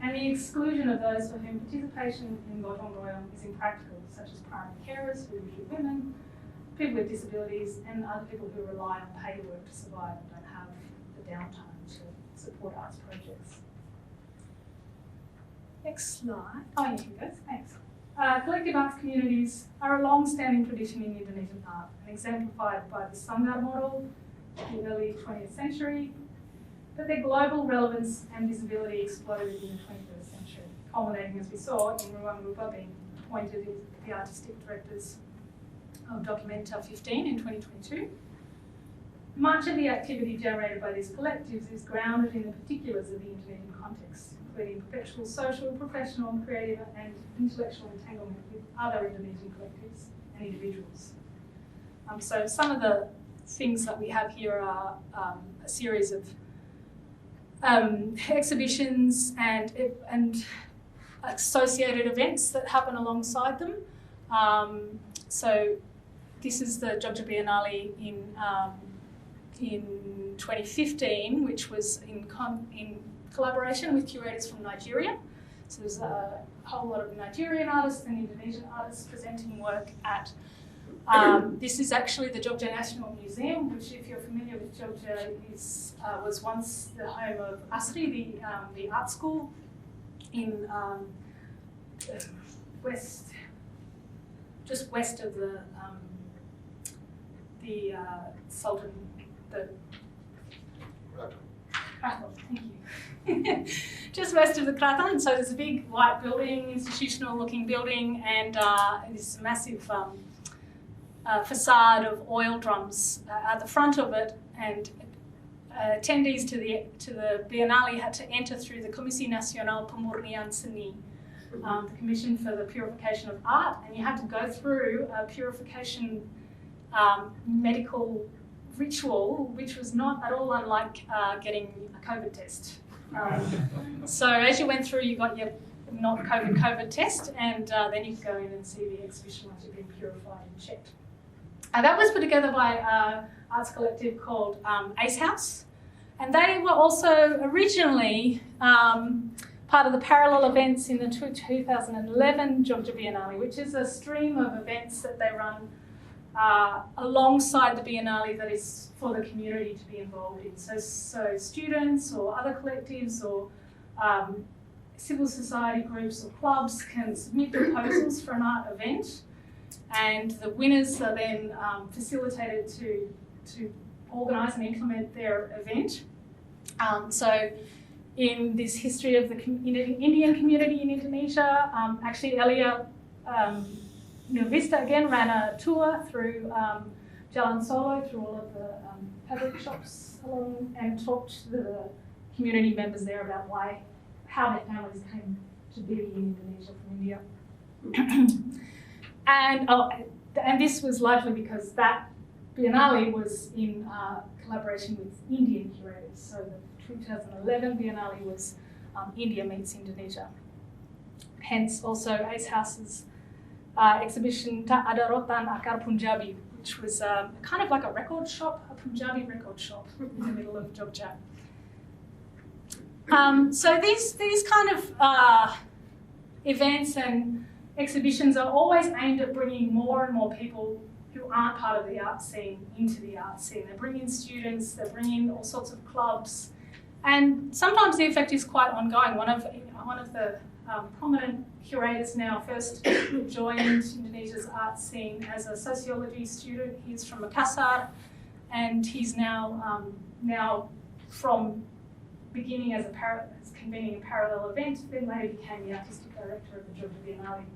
and the exclusion of those for whom participation in gotong royong is impractical, such as primary carers, who are usually women, people with disabilities, and other people who rely on paid work to survive and don't have the downtime to support arts projects. Next slide. Oh, you can go. Thanks. Collective arts communities are a long-standing tradition in Indonesian art, and exemplified by the Sanggar model in the early 20th century, but their global relevance and visibility exploded in the 21st century, culminating, as we saw, in Ruang Rupa being appointed as the artistic directors of Documenta 15 in 2022. Much of the activity generated by these collectives is grounded in the particulars of the Indonesian context, including perpetual social, professional, creative and intellectual entanglement with other Indonesian collectives and individuals. So some of the things that we have here are a series of exhibitions and associated events that happen alongside them. So this is the Jakarta Biennale in 2015, which was in collaboration with curators from Nigeria. So there's a whole lot of Nigerian artists and Indonesian artists presenting work at this is actually the Jogja National Museum, which, if you're familiar with Jogja, was once the home of ASRI, the art school in just west of the Sultan, the Krathon, thank you. Just west of the Krathon, so there's a big white building, institutional-looking building, and this massive facade of oil drums at the front of it, and attendees to the Biennale had to enter through the Komisi Nasional Pemurnian Seni, the Commission for the Purification of Art, and you had to go through a purification medical ritual, which was not at all unlike getting a COVID test. So as you went through, you got your not COVID test, and then you could go in and see the exhibition once you've been purified and checked. That was put together by an arts collective called Ace House. And they were also originally part of the parallel events in the 2011 Jakarta Biennale, which is a stream of events that they run alongside the Biennale that is for the community to be involved in. So students or other collectives or civil society groups or clubs can submit proposals for an art event, and the winners are then facilitated to organise and implement their event. So in this history of the Indian community in Indonesia, actually Elia Nurvista again ran a tour through Jalan Solo, through all of the fabric shops along, and talked to the community members there about how their families came to be in Indonesia from India. And this was largely because that Biennale was in collaboration with Indian curators. So the 2011 Biennale was India meets Indonesia. Hence also Ace House's exhibition Tak Ada Rotan Akar Punjabi, which was kind of like a record shop, a Punjabi record shop in the middle of Jogja. So these kind of events and exhibitions are always aimed at bringing more and more people who aren't part of the art scene into the art scene. They bring in students, they bring in all sorts of clubs, and sometimes the effect is quite ongoing. One of the prominent curators now first joined Indonesia's art scene as a sociology student. He's from Makassar, and he's now from beginning as convening a parallel event, then later became the artistic director of the Jakarta Biennale.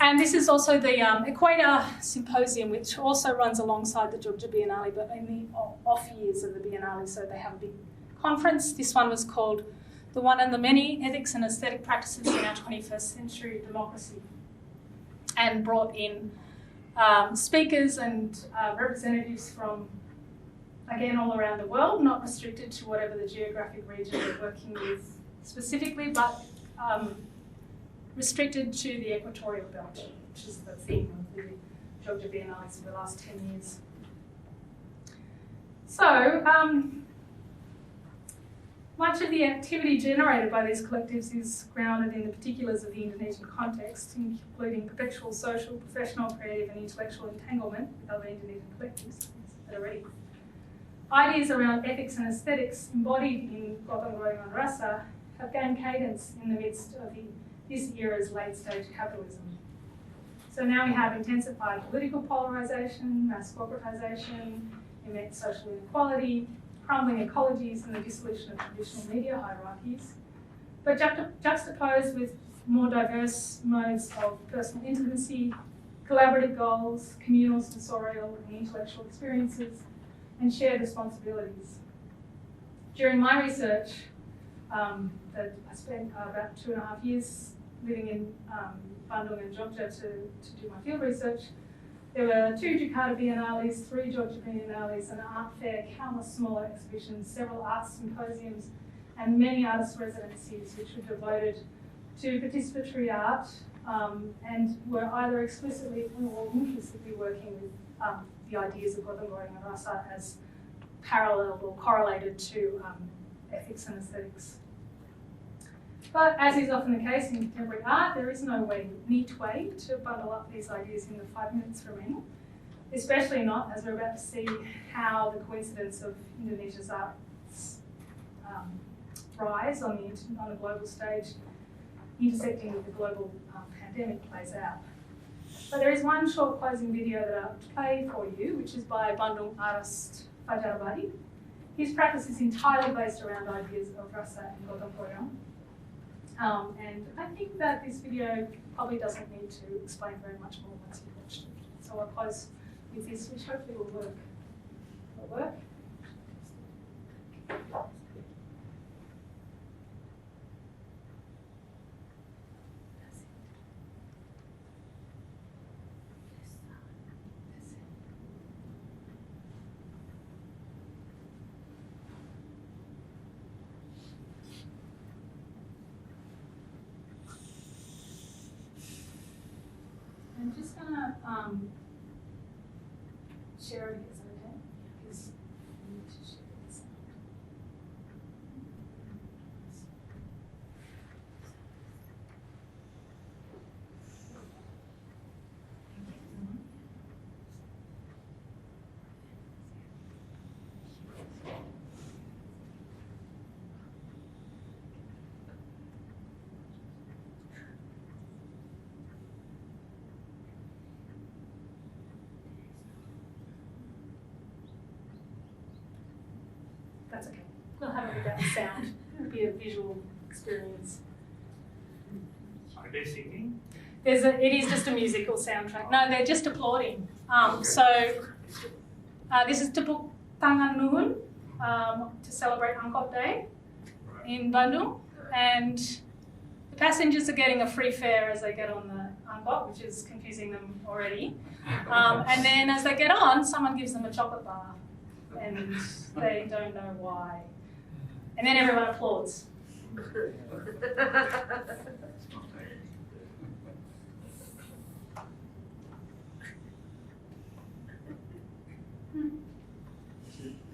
And this is also the Equator Symposium, which also runs alongside the Jakarta Biennale, but in the off years of the Biennale, so they have a big conference. This one was called The One and the Many, Ethics and Aesthetic Practices in Our 21st Century Democracy, and brought in speakers and representatives from, again, all around the world, not restricted to whatever the geographic region we're working with specifically, but restricted to the equatorial belt, which is the theme of the Jakarta Biennales for the last 10 years. So, much of the activity generated by these collectives is grounded in the particulars of the Indonesian context, including perpetual social, professional, creative and intellectual entanglement with other Indonesian collectives that are ready. Ideas around ethics and aesthetics embodied in Gotong Royong Rasa have gained cadence in the midst of this era's late-stage capitalism. So now we have intensified political polarisation, mass corporatisation, immense social inequality, crumbling ecologies and the dissolution of traditional media hierarchies, but juxtaposed with more diverse modes of personal intimacy, collaborative goals, communal, sensorial and intellectual experiences, and shared responsibilities. During my research, that I spent about 2.5 years living in Bandung and Jogja to do my field research, there were 2 Jakarta Biennales, 3 Jakarta Biennales, an art fair, countless smaller exhibitions, several arts symposiums, and many artist residencies which were devoted to participatory art and were either explicitly or implicitly working with the ideas of Gotong Royong Rasa as parallel or correlated to ethics and aesthetics. But as is often the case in contemporary art, there is no neat way to bundle up these ideas in the 5 minutes remaining, especially not as we're about to see how the coincidence of Indonesia's art's rise on the global stage, intersecting with the global pandemic, plays out. But there is one short closing video that I'll play for you, which is by Bandung artist Fajar Abadi. His practice is entirely based around ideas of rasa and Gotong Royong. And I think that this video probably doesn't need to explain very much more once you've watched it. So I'll close with this, which hopefully will work. Will it work? I'm just going to share it, is that okay? Because we need to share this. That's okay. We'll have it without sound. It'll be a visual experience. Are they singing? It is just a musical soundtrack. No, they're just applauding. This is Tepuk Tangan Nuhun to celebrate Angkot Day in Bandung, and the passengers are getting a free fare as they get on the Angkot, which is confusing them already. And then as they get on, someone gives them a chocolate bar, and they don't know why. And then everyone applauds.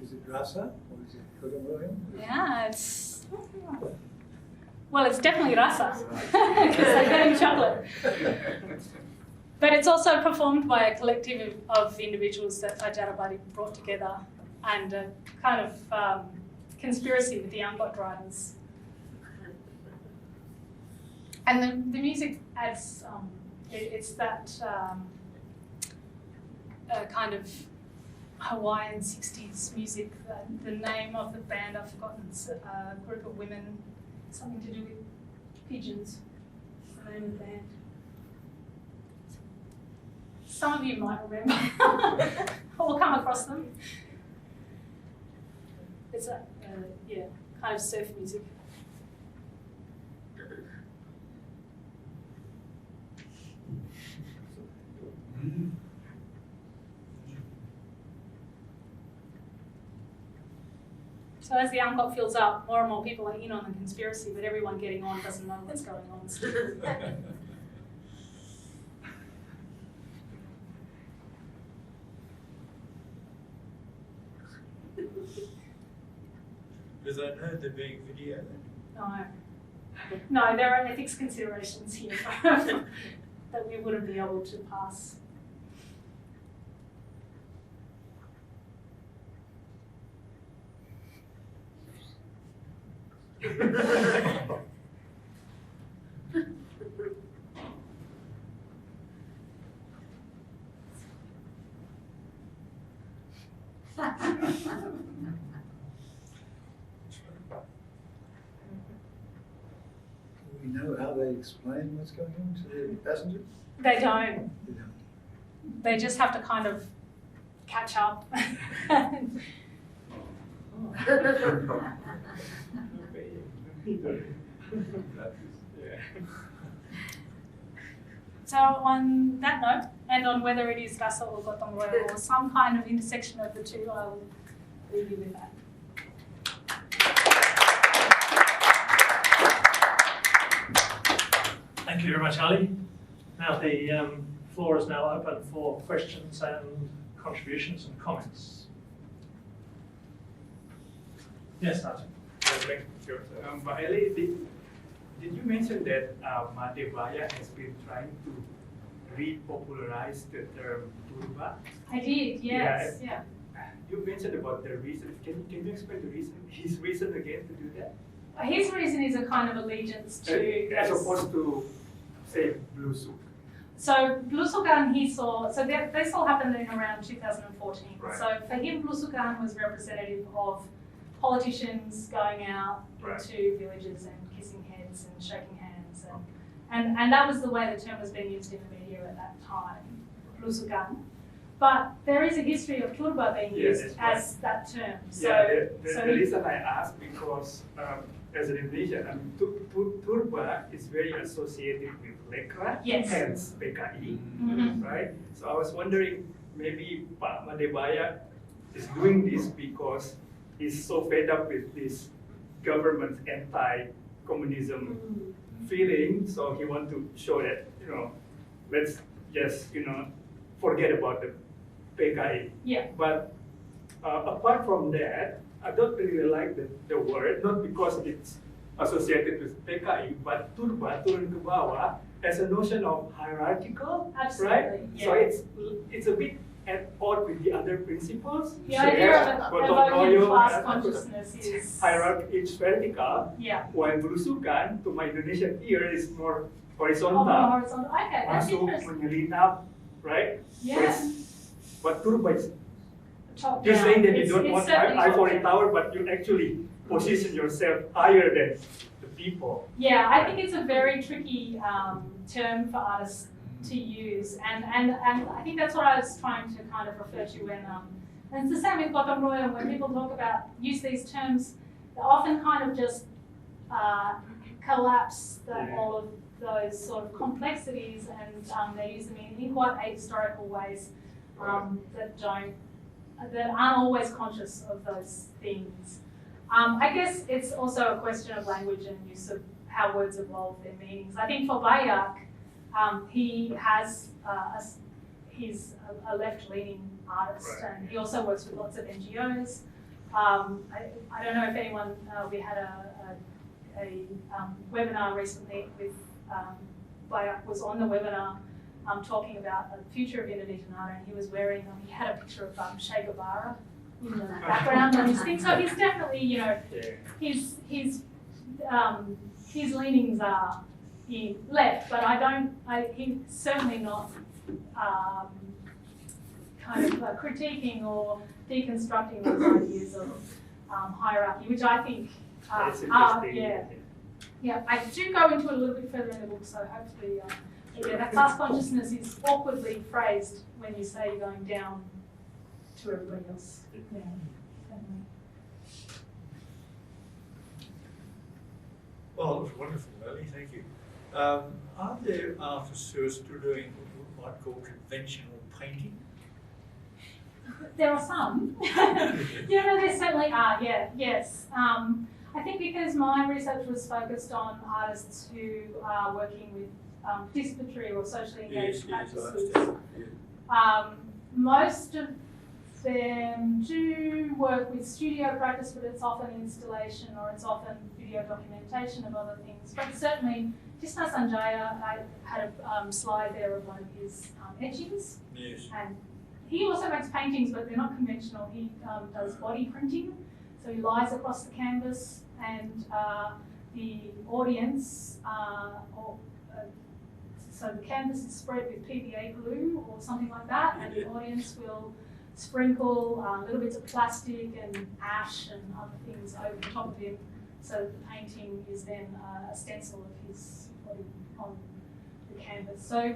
Is it rasa or is it continuum? Yeah, it's definitely rasa because they're getting chocolate. But it's also performed by a collective of individuals that Fajar Abadi brought together, and a kind of conspiracy with the Angkot drivers. And the music adds, it's that kind of Hawaiian 60s music. The name of the band I've forgotten. It's a group of women, something to do with pigeons. That's the name of the band. Some of you might remember or come across them. It's a kind of surf music. So as the Angkot fills up, more and more people are in on the conspiracy, but everyone getting on doesn't know what's going on still. Does that know the big video? No, there are ethics considerations here that we wouldn't be able to pass. Do we know how they explain what's going on to the passengers? They don't. They don't. They just have to kind of catch up. So on that note, and on whether it is rasa or gotong royong or some kind of intersection of the two, I will leave you with that. Thank you very much, Ali. Now the floor is now open for questions and contributions and comments. Yes, Arjun. But Elly, did you mention that Bayak has been trying to repopularize the term turba? I did, yes, yeah. You mentioned about the reason. Can you explain the reason? His reason again to do that? His reason is a kind of allegiance to... As opposed to, say, Blusuk. So Blusukan he saw, so this all happened in around 2014. Right. So for him, Blusukan was representative of politicians going out into villages and kissing heads and shaking hands. And that was the way the term was being used in the media at that time, Blusukan. But there is a history of turba being used as that term. So, the reason I asked because as an Indonesian, I mean, turba is very associated with lekra, hence PKI, right? So I was wondering, maybe Pak Bayak is doing this because he's so fed up with this government's anti-communism feeling, so he wants to show that, let's just, forget about the PKI. Yeah. But apart from that, I don't really like the word, not because it's associated with PKI, but turba, turun ke bawah, as a notion of hierarchical, right? Yeah. So it's a bit at odds with the other principles. The idea of evoking class and consciousness is hierarchy, it's vertical, yeah. while belusukan, to my Indonesian ear, is more horizontal. Oh, horizontal. Okay, that's Masuk, interesting. menyelinap, right? Yeah. But turba is Top you're down. saying that you It's- don't it's want certainly ivory top down. tower, but you actually position yourself higher than the people. Yeah, I think it's a very tricky term for artists to use, and I think that's what I was trying to kind of refer to when, and it's the same with gotong royong, when people talk about, use these terms, they often kind of just collapse all of those sort of complexities, and they use them in quite ahistorical ways that aren't always conscious of those things. I guess it's also a question of language and use of how words evolve their meanings. I think for Bayak, he has he's a left-leaning artist, Right. and he also works with lots of NGOs. I don't know if anyone, we had a webinar recently with Bayak was on the webinar talking about the future of Indonesian art, and he was wearing, he had a picture of Che Guevara in the background on his thing. So he's definitely, you know, his leanings are left, but he's certainly not kind of critiquing or deconstructing those ideas of hierarchy, which I think That's are, interesting. yeah, I do go into it a little bit further in the book, so hopefully, that class consciousness is awkwardly phrased when you say you're going down to everybody else. Yeah, certainly. Well, it was wonderful, Elly, thank you. Are there artists who are still doing what you might call conventional painting? There are some. There certainly are, yes. I think because my research was focused on artists who are working with participatory or socially engaged practices. Most of them do work with studio practice, but it's often installation or it's often video documentation of other things. But certainly, Tisna Sanjaya, I had a slide there of one of his etchings. Yes. And he also makes paintings, but they're not conventional. He does body printing. So he lies across the canvas, and the audience, so the canvas is spread with PVA glue or something like that, and the audience will sprinkle little bits of plastic and ash and other things over the top of him, so that the painting is then a stencil of his body on the canvas. So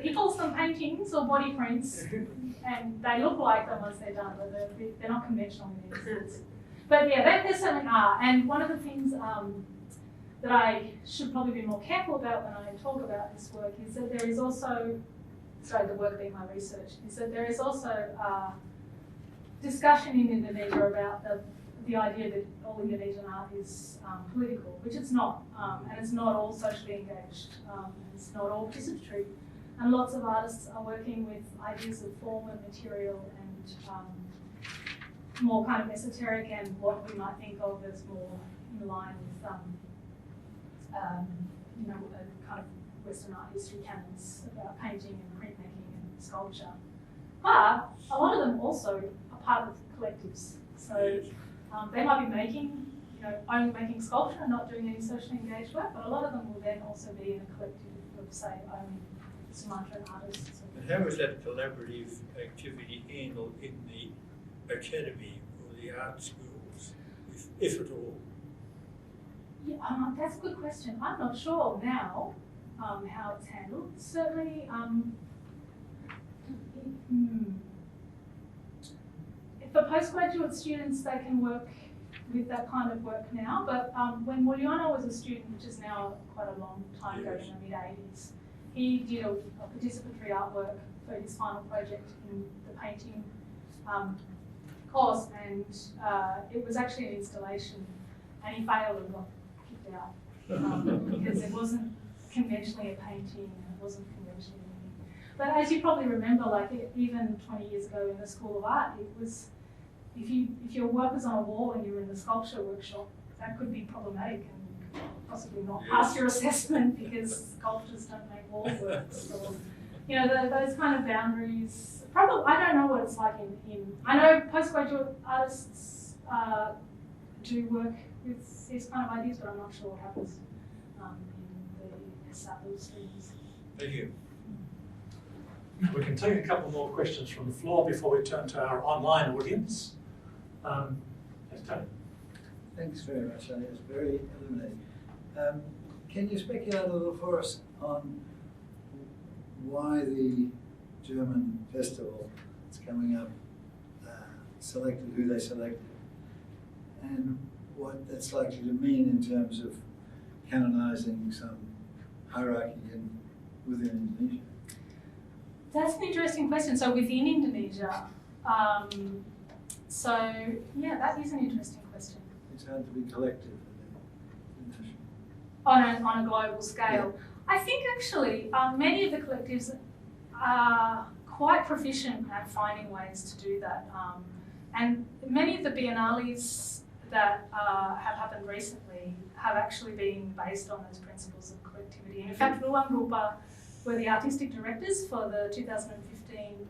he calls them paintings or body prints, and they look like them once they're done, but they're not conventional in any sense. But yeah, there certainly are. And one of the things that I should probably be more careful about when I talk about this work is that there is also, the work being my research, is that there is also discussion in Indonesia about the idea that all Indonesian art is political, which it's not, and it's not all socially engaged, it's not all participatory. And lots of artists are working with ideas of form and material and more kind of esoteric and what we might think of as more in line with, kind of Western art history canons about painting and printmaking and sculpture. But a lot of them also are part of collectives. So they might be making, only making sculpture and not doing any socially engaged work, but a lot of them will then also be in a collective of, say, only Sumatran artists. And how is that collaborative activity handled in the academy or the art schools, if at all? Yeah, that's a good question. I'm not sure now how it's handled. Certainly, for postgraduate students, they can work with that kind of work now. But when Muliana was a student, which is now quite a long time ago, in the mid-80s, he did a participatory artwork for his final project in the painting course, and it was actually an installation, and he failed and got kicked out because it wasn't conventionally a painting and it wasn't conventionally anything. But as you probably remember, like even 20 years ago in the School of Art, it was, if your work was on a wall and you were in the sculpture workshop, that could be problematic and possibly not pass your assessment because sculptors don't make wall works. Or, you know, those kind of boundaries. Probably, I don't know what it's like in I know postgraduate artists do work with these kind of ideas, but I'm not sure what happens in the SAPL streams. Thank you. We can take a couple more questions from the floor before we turn to our online audience. Yes, Tony. Thanks very much, Elly. It was very illuminating. Can you speculate a little for us on why the German festival that's coming up selected who they selected, and what that's likely to mean in terms of canonizing some hierarchy within Indonesia? That's an interesting question. So within Indonesia, so yeah, that is an interesting question. It's hard to be collective. On a global scale. Yeah. I think actually many of the collectives are quite proficient at finding ways to do that. And many of the biennales that have happened recently have actually been based on those principles of collectivity. And in fact, Ruang Rupa were the artistic directors for the 2015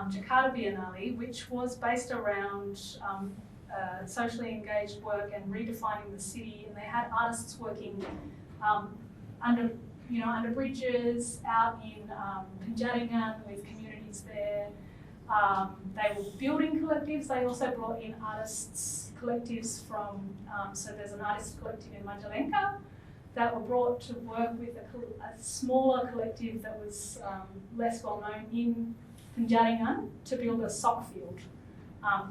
Jakarta Biennale, which was based around socially engaged work and redefining the city. And they had artists working under bridges, out in Penjaringan with communities there. They were building collectives. They also brought in artists collectives from, so there's an artist collective in Majalengka that were brought to work with a smaller collective that was less well known in Penjaringan to build a soccer field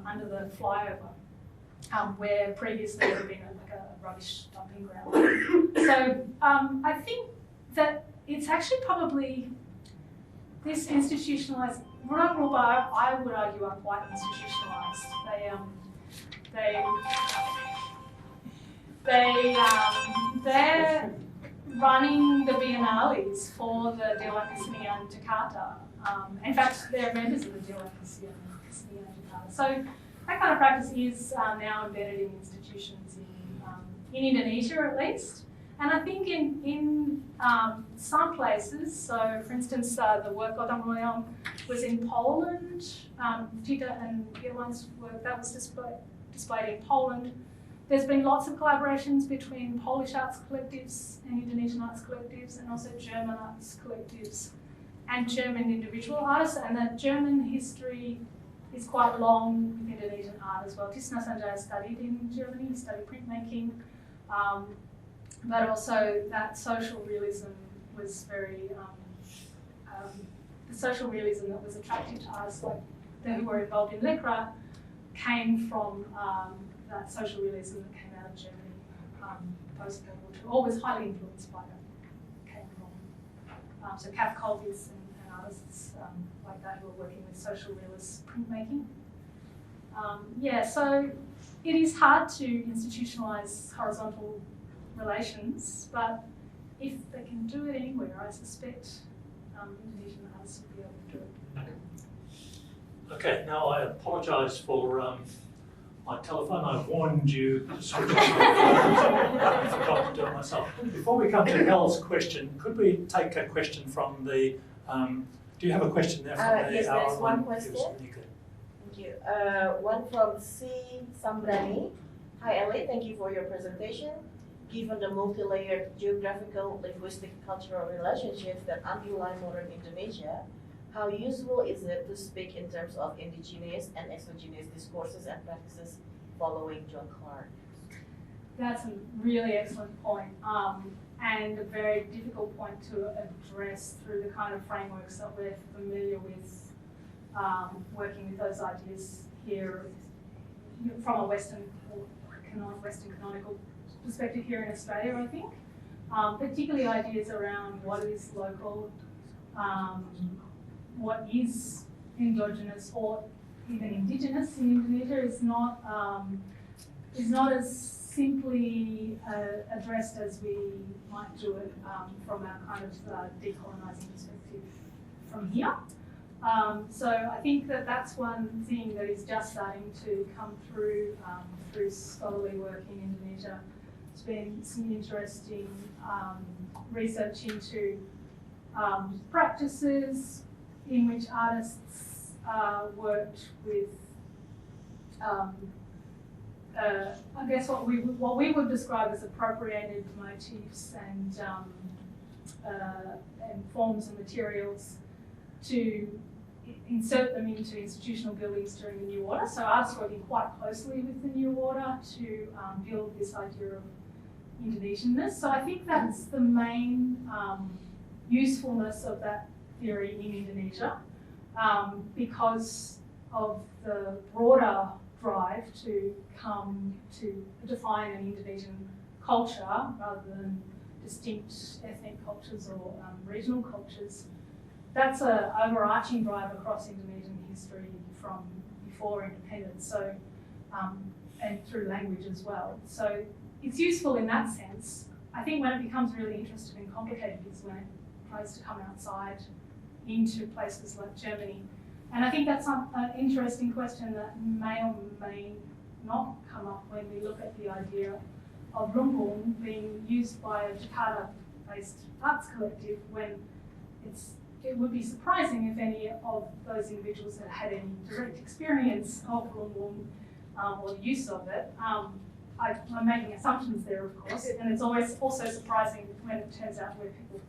under the flyover, where previously there had been a rubbish dumping ground. So I think that it's actually probably this institutionalised. Ruang Rupa, I would argue, are quite institutionalised. They're running the biennales for the Dewan Kesenian Jakarta. In fact, they're members of the Dewan Kesenian Jakarta. So that kind of practice is now embedded in institutions in Indonesia, at least. And I think in some places, so for instance, the work Gotong Royong was in Poland. Tita and Irwan's work, that was displayed in Poland. There's been lots of collaborations between Polish arts collectives and Indonesian arts collectives, and also German arts collectives and German individual artists. And the German history is quite long with Indonesian art as well. Tisna Sanjaya studied in Germany, he studied printmaking. But also that social realism was very, the social realism that was attractive to artists like who were involved in Lekra came from that social realism that came out of Germany post-World War II, or was highly influenced by that, came from. So Kath Colby's and artists like that who are working with social realist printmaking. Yeah, so it is hard to institutionalise horizontal relations, but if they can do it anywhere, I suspect Indonesian artists will be able to do it. Okay, now I apologise for my telephone. I warned you to switch off. I forgot to do it myself. Before we come to Elle's question, could we take a question from the, do you have a question there from the yes, there's one question. Thank you. One from C. Sambrani. Hi Elly, thank you for your presentation. Given the multi-layered geographical, linguistic, cultural relationships that underlie modern Indonesia, how useful is it to speak in terms of indigenous and exogenous discourses and practices following John Clarke? That's a really excellent point, and a very difficult point to address through the kind of frameworks that we're familiar with, working with those ideas here from a Western canonical perspective here in Australia, I think. Particularly ideas around what is local, what is endogenous or even indigenous in Indonesia is not as simply addressed as we might do it from our kind of decolonising perspective from here. So I think that that's one thing that is just starting to come through through scholarly work in Indonesia. There's been some interesting research into practices in which artists worked with, I guess what we would describe as appropriated motifs and forms and materials to insert them into institutional buildings during the New Order. So artists working quite closely with the New Order to build this idea of Indonesianness. So I think that's the main usefulness of that theory in Indonesia, because of the broader drive to come to define an Indonesian culture rather than distinct ethnic cultures or regional cultures. That's an overarching drive across Indonesian history from before independence, so and through language as well. So it's useful in that sense. I think when it becomes really interesting and complicated is when it tries to come outside into places like Germany. And I think that's an interesting question that may or may not come up when we look at the idea of Lumbung being used by a Jakarta-based arts collective, when it would be surprising if any of those individuals had had any direct experience of Lumbung or the use of it. I'm making assumptions there, of course, and it's always also surprising when it turns out where people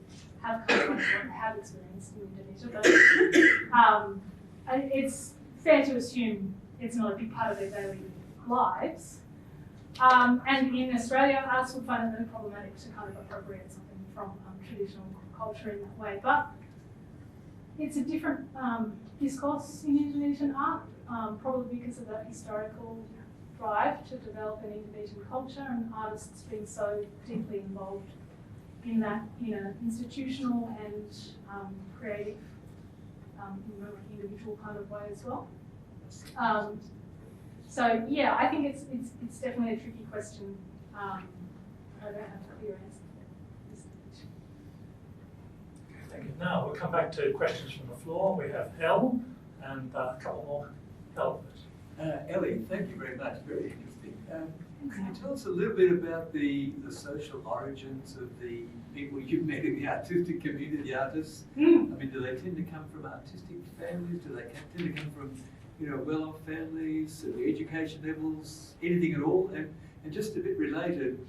have come from what they have experienced in Indonesia. But it's fair to assume it's not a big part of their daily lives. And in Australia, artists would find it really problematic to kind of appropriate something from traditional culture in that way. But it's a different discourse in Indonesian art, probably because of that historical drive to develop an Indonesian culture and artists being so deeply involved in that in an institutional and creative, individual kind of way as well. So yeah, I think it's definitely a tricky question. I don't have a clear answer for this stage. Thank you. Now we'll come back to questions from the floor. We have Hel and a couple more. Hel first. Elly, thank you very much. Very interesting. Can you tell us a little bit about the social origins of the people you've met in the artistic community, artists? I mean, do they tend to come from artistic families? Do they tend to come from, well-off families, the education levels, anything at all? And just a bit related,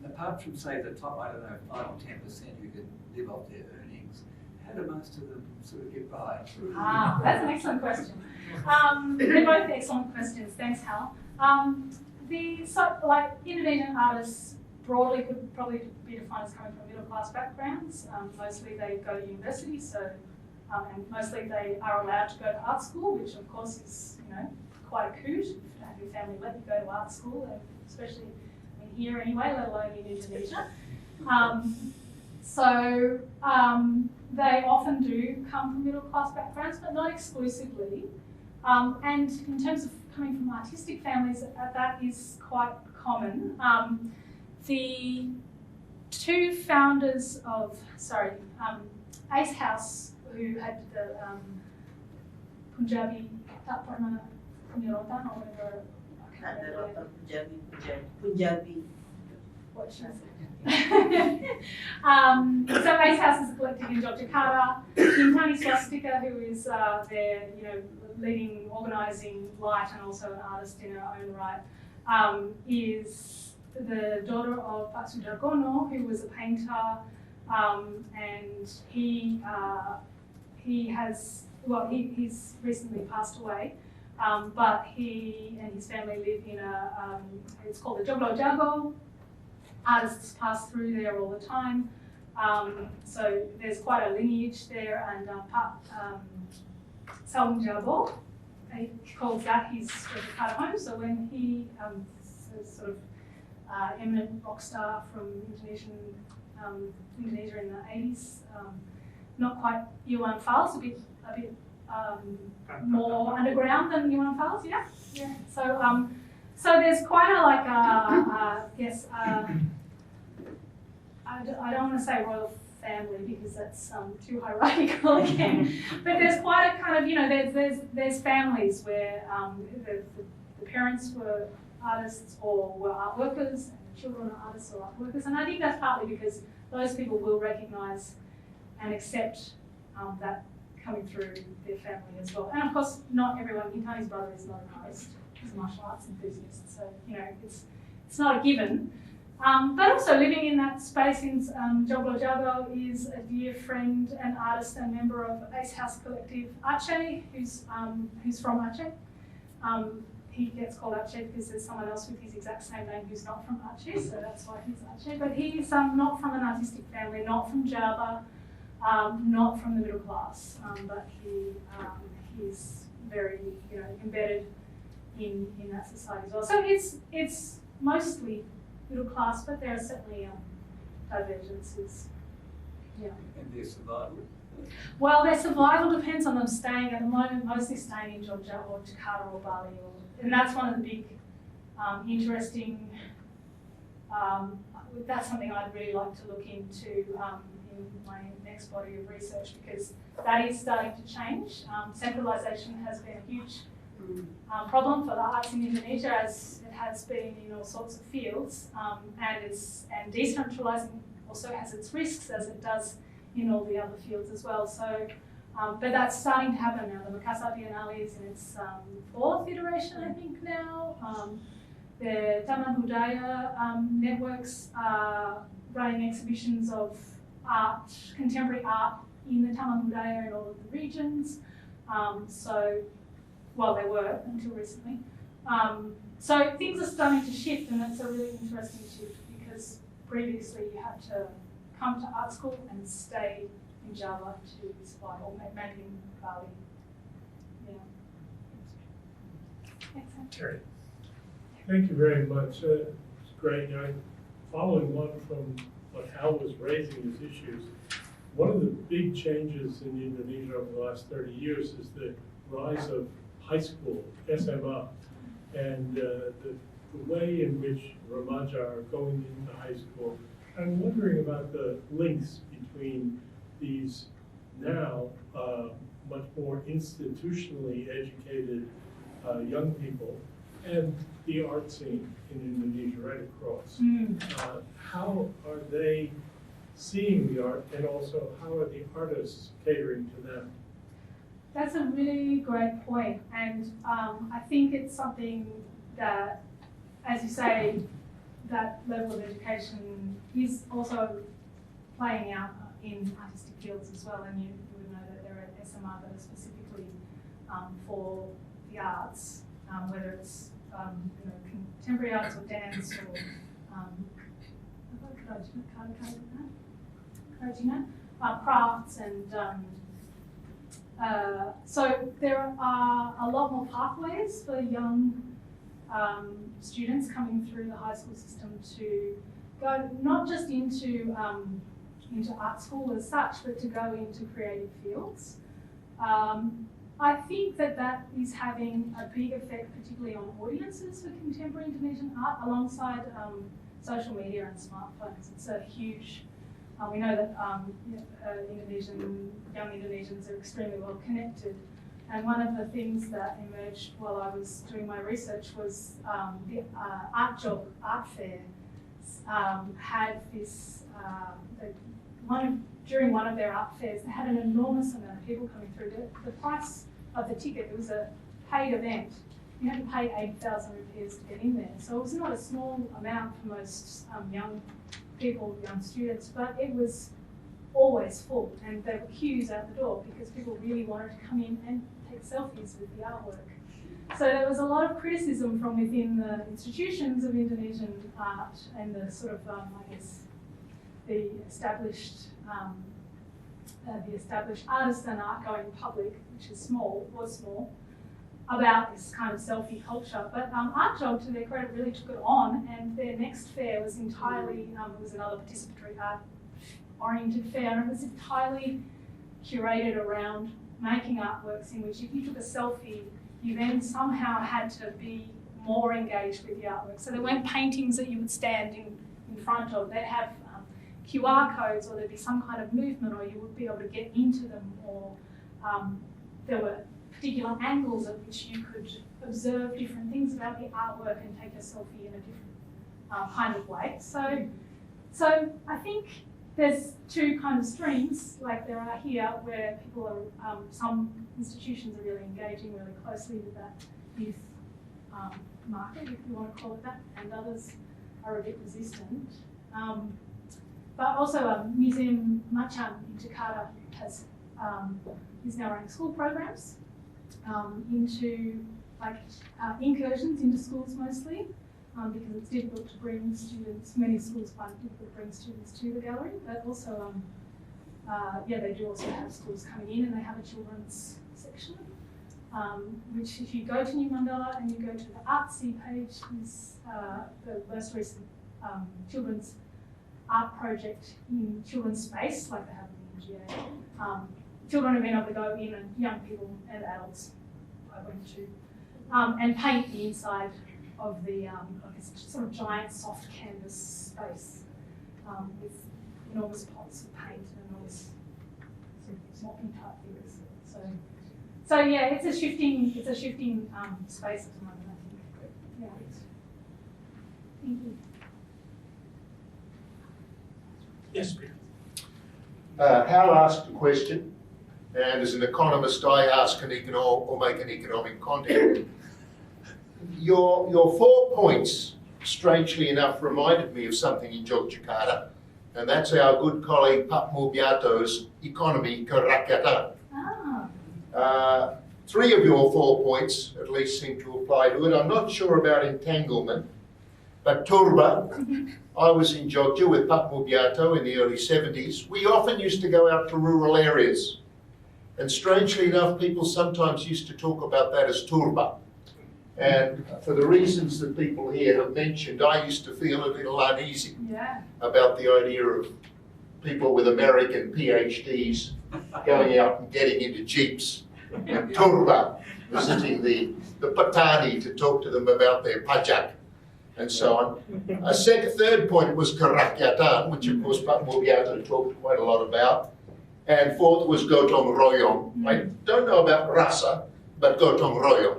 apart from, say, the top, 5 or 10% who can live off their earnings, how do most of them sort of get by? That's an excellent question. They're both excellent questions. Thanks, Hal. Indonesian artists broadly could probably be defined as coming from middle-class backgrounds. Mostly they go to university, and mostly they are allowed to go to art school, which of course is, quite a coup to have your family let you go to art school, especially here anyway, let alone in Indonesia. They often do come from middle-class backgrounds, but not exclusively. And in terms of coming from artistic families, that is quite common. The two founders of, Ace House, who had the Punjabi, Punjarotan or whatever, I can't remember. Punjabi. What should I say? So Ace House is a collective in Jakarta. Intani Swastika, who is their leading organising light and also an artist in her own right, is the daughter of Pak Sudargono, who was a painter, and he's recently passed away, but he and his family live in it's called the Joglo Jago. Artists pass through there all the time, so there's quite a lineage there, and Saung Jabo, he calls that his Jakarta home. So when he, sort of eminent rock star from Indonesia in the 80s, not quite Iwan Fals, a bit more underground than Iwan Fals, yeah. So there's quite I don't want to say royal family because that's too hierarchical again. But there's quite a kind of, there's families where the parents were artists or were art workers, and the children are artists or art workers. And I think that's partly because those people will recognise and accept that coming through their family as well. And of course, not everyone, Intani's brother is not an artist, he's a martial arts enthusiast. So, it's not a given. But also living in that space in Joglo Jago is a dear friend and artist and member of Ace House Collective, Aceh, who's from Aceh. He gets called Aceh because there's someone else with his exact same name who's not from Aceh, so that's why he's Aceh. But he's not from an artistic family, not from Java, not from the middle class, but he's very embedded in that society as well. So it's mostly middle class, but there are certainly divergences. Yeah. And their survival? Well, their survival depends on them staying at the moment, mostly staying in Jogja or Jakarta or Bali, and that's one of the big, interesting. That's something I'd really like to look into in my next body of research because that is starting to change. Centralisation has been a huge problem for the arts in Indonesia, as it has been in all sorts of fields, and decentralising also has its risks, as it does in all the other fields as well. So, but that's starting to happen now. The Jakarta Biennale is in its fourth iteration, I think now. The Taman Budaya networks are running exhibitions of art, contemporary art in the Taman Budaya in all of the regions. Well, they were until recently. So things are starting to shift, and it's a really interesting shift because previously you had to come to art school and stay in Java to supply, or maybe in Bali. Yeah. Excellent. Terry. Thank you very much. It's great. Following on from what Hal was raising as issues, one of the big changes in Indonesia over the last 30 years is the rise of high school, SMA, and the way in which Remaja are going into high school. I'm wondering about the links between these now much more institutionally educated young people and the art scene in Indonesia right across. How are they seeing the art, and also how are the artists catering to them? That's a really great point, and I think it's something that, as you say, that level of education is also playing out in artistic fields as well, and you would know that there are SMR that are specifically for the arts, whether it's contemporary arts or dance or crafts, and so there are a lot more pathways for young students coming through the high school system to go not just into art school as such, but to go into creative fields. I think that is having a big effect, particularly on audiences for contemporary Indonesian art, alongside social media and smartphones. It's a huge. We know that young Indonesians are extremely well connected, and one of the things that emerged while I was doing my research was the art fair had this. During one of their art fairs, they had an enormous amount of people coming through. The price of the ticket, it was a paid event. You had to pay 8,000 rupees to get in there. So it was not a small amount for most young people, young students, but it was always full, and there were queues out the door because people really wanted to come in and take selfies with the artwork. So there was a lot of criticism from within the institutions of Indonesian art and the sort of, the established artist and art going public, which was small, about this kind of selfie culture. But ArtJog, to their credit, really took it on, and their next fair was entirely, it was another participatory art-oriented fair, and it was entirely curated around making artworks in which if you took a selfie, you then somehow had to be more engaged with the artwork. So there weren't paintings that you would stand in front of. They'd have QR codes, or there'd be some kind of movement, or you would be able to get into them, or there were particular angles at which you could observe different things about the artwork and take a selfie in a different kind of way. So I think there's two kind of streams, like there are here, where people are, some institutions are really engaging really closely with that youth market, if you want to call it that, and others are a bit resistant. But also Museum Macan in Jakarta is now running school programs into incursions into schools mostly, because it's difficult to bring students, many schools find it difficult to bring students to the gallery, but also, they do also have schools coming in, and they have a children's section, which if you go to New Mandela and you go to the Artsy page, is the most recent children's art project in children's space, like they have in the NGA. Children have been able to go in, and young people and adults I went to, and paint the inside of the this sort of giant soft canvas space with enormous pots of paint and enormous sort of mopping type things. So yeah, it's a shifting space at the moment, I think. Yeah. Thank you. Yes, Peter. Hal asked a question, and as an economist, I ask or make an economic content. Your 4 points, strangely enough, reminded me of something in Yogyakarta, and that's our good colleague Pak Mubiato's economy kerakyatan. Ah. 3 of your 4 points at least seem to apply to it. I'm not sure about entanglement, but turba. I was in Jogja with Pak Mubiato in the early 70s. We often used to go out to rural areas, and strangely enough, people sometimes used to talk about that as turba. And for the reasons that people here have mentioned, I used to feel a little uneasy about the idea of people with American PhDs going out and getting into jeeps and turba, visiting the Patani to talk to them about their pajak and so on. A third point was kerakyatan, which of course Pak Mubiato talked quite a lot about. And fourth was gotong royong. I don't know about rasa, but gotong royong.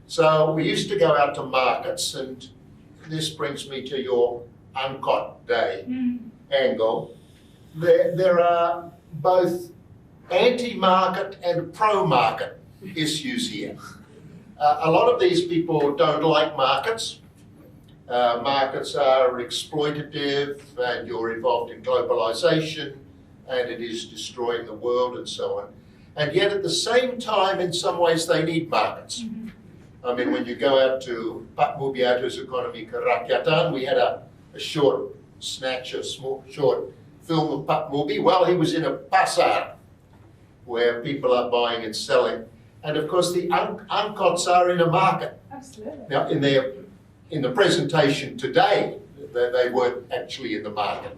So we used to go out to markets, and this brings me to your Angkot Day angle. There are both anti-market and pro-market issues here. A lot of these people don't like markets. Markets are exploitative, and you're involved in globalization, and it is destroying the world and so on. And yet at the same time, in some ways, they need markets. I mean, when you go out to Pak Mubiato's economy kerakyatan, we had a short film of Pak Mubi. Well, he was in a pasar where people are buying and selling. And of course, the angkots are in a market. Absolutely. Now, in the presentation today, they weren't actually in the market.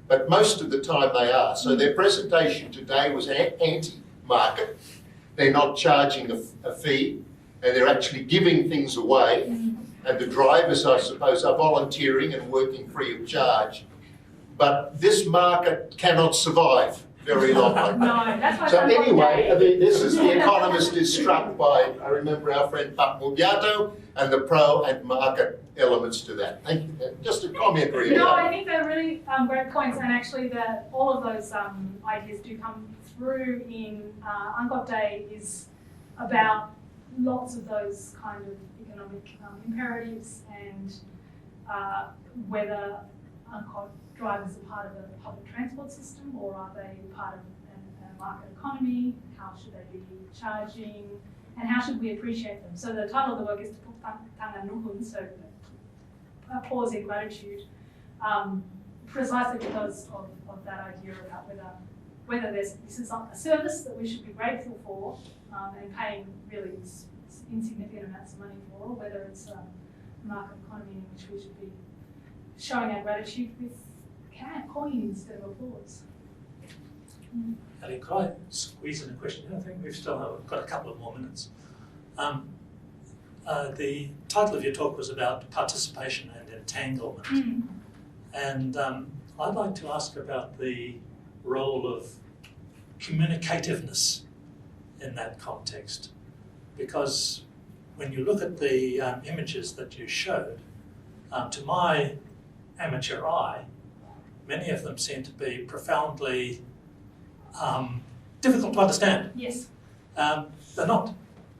But most of the time they are. So their presentation today was anti-market. They're not charging a fee, and they're actually giving things away. And the drivers, I suppose, are volunteering and working free of charge. But this market cannot survive very long. No, that's why. So anyway, this is the economist is struck by, I remember our friend Pak Mubiato, and the pro and market elements to that. Thank you. Just a comment really. No, I think they're really great points, and actually all of those ideas do come through in Angkot Day is about lots of those kind of economic imperatives, and whether Angkot drivers are part of a public transport system, or are they part of a market economy? How should they be charging, and how should we appreciate them? So the title of the work is Tangan Nuhun, so pause in gratitude, precisely because of that idea about whether this is a service that we should be grateful for and paying really insignificant amounts of money for, or whether it's a market economy in which we should be showing our gratitude with coin instead of applause. Elly, could I squeeze in a question? I think we've still got a couple of more minutes. The title of your talk was about participation and entanglement. And I'd like to ask about the role of communicativeness in that context, because when you look at the images that you showed, to my amateur eye, many of them seem to be profoundly difficult to understand. Yes. They're not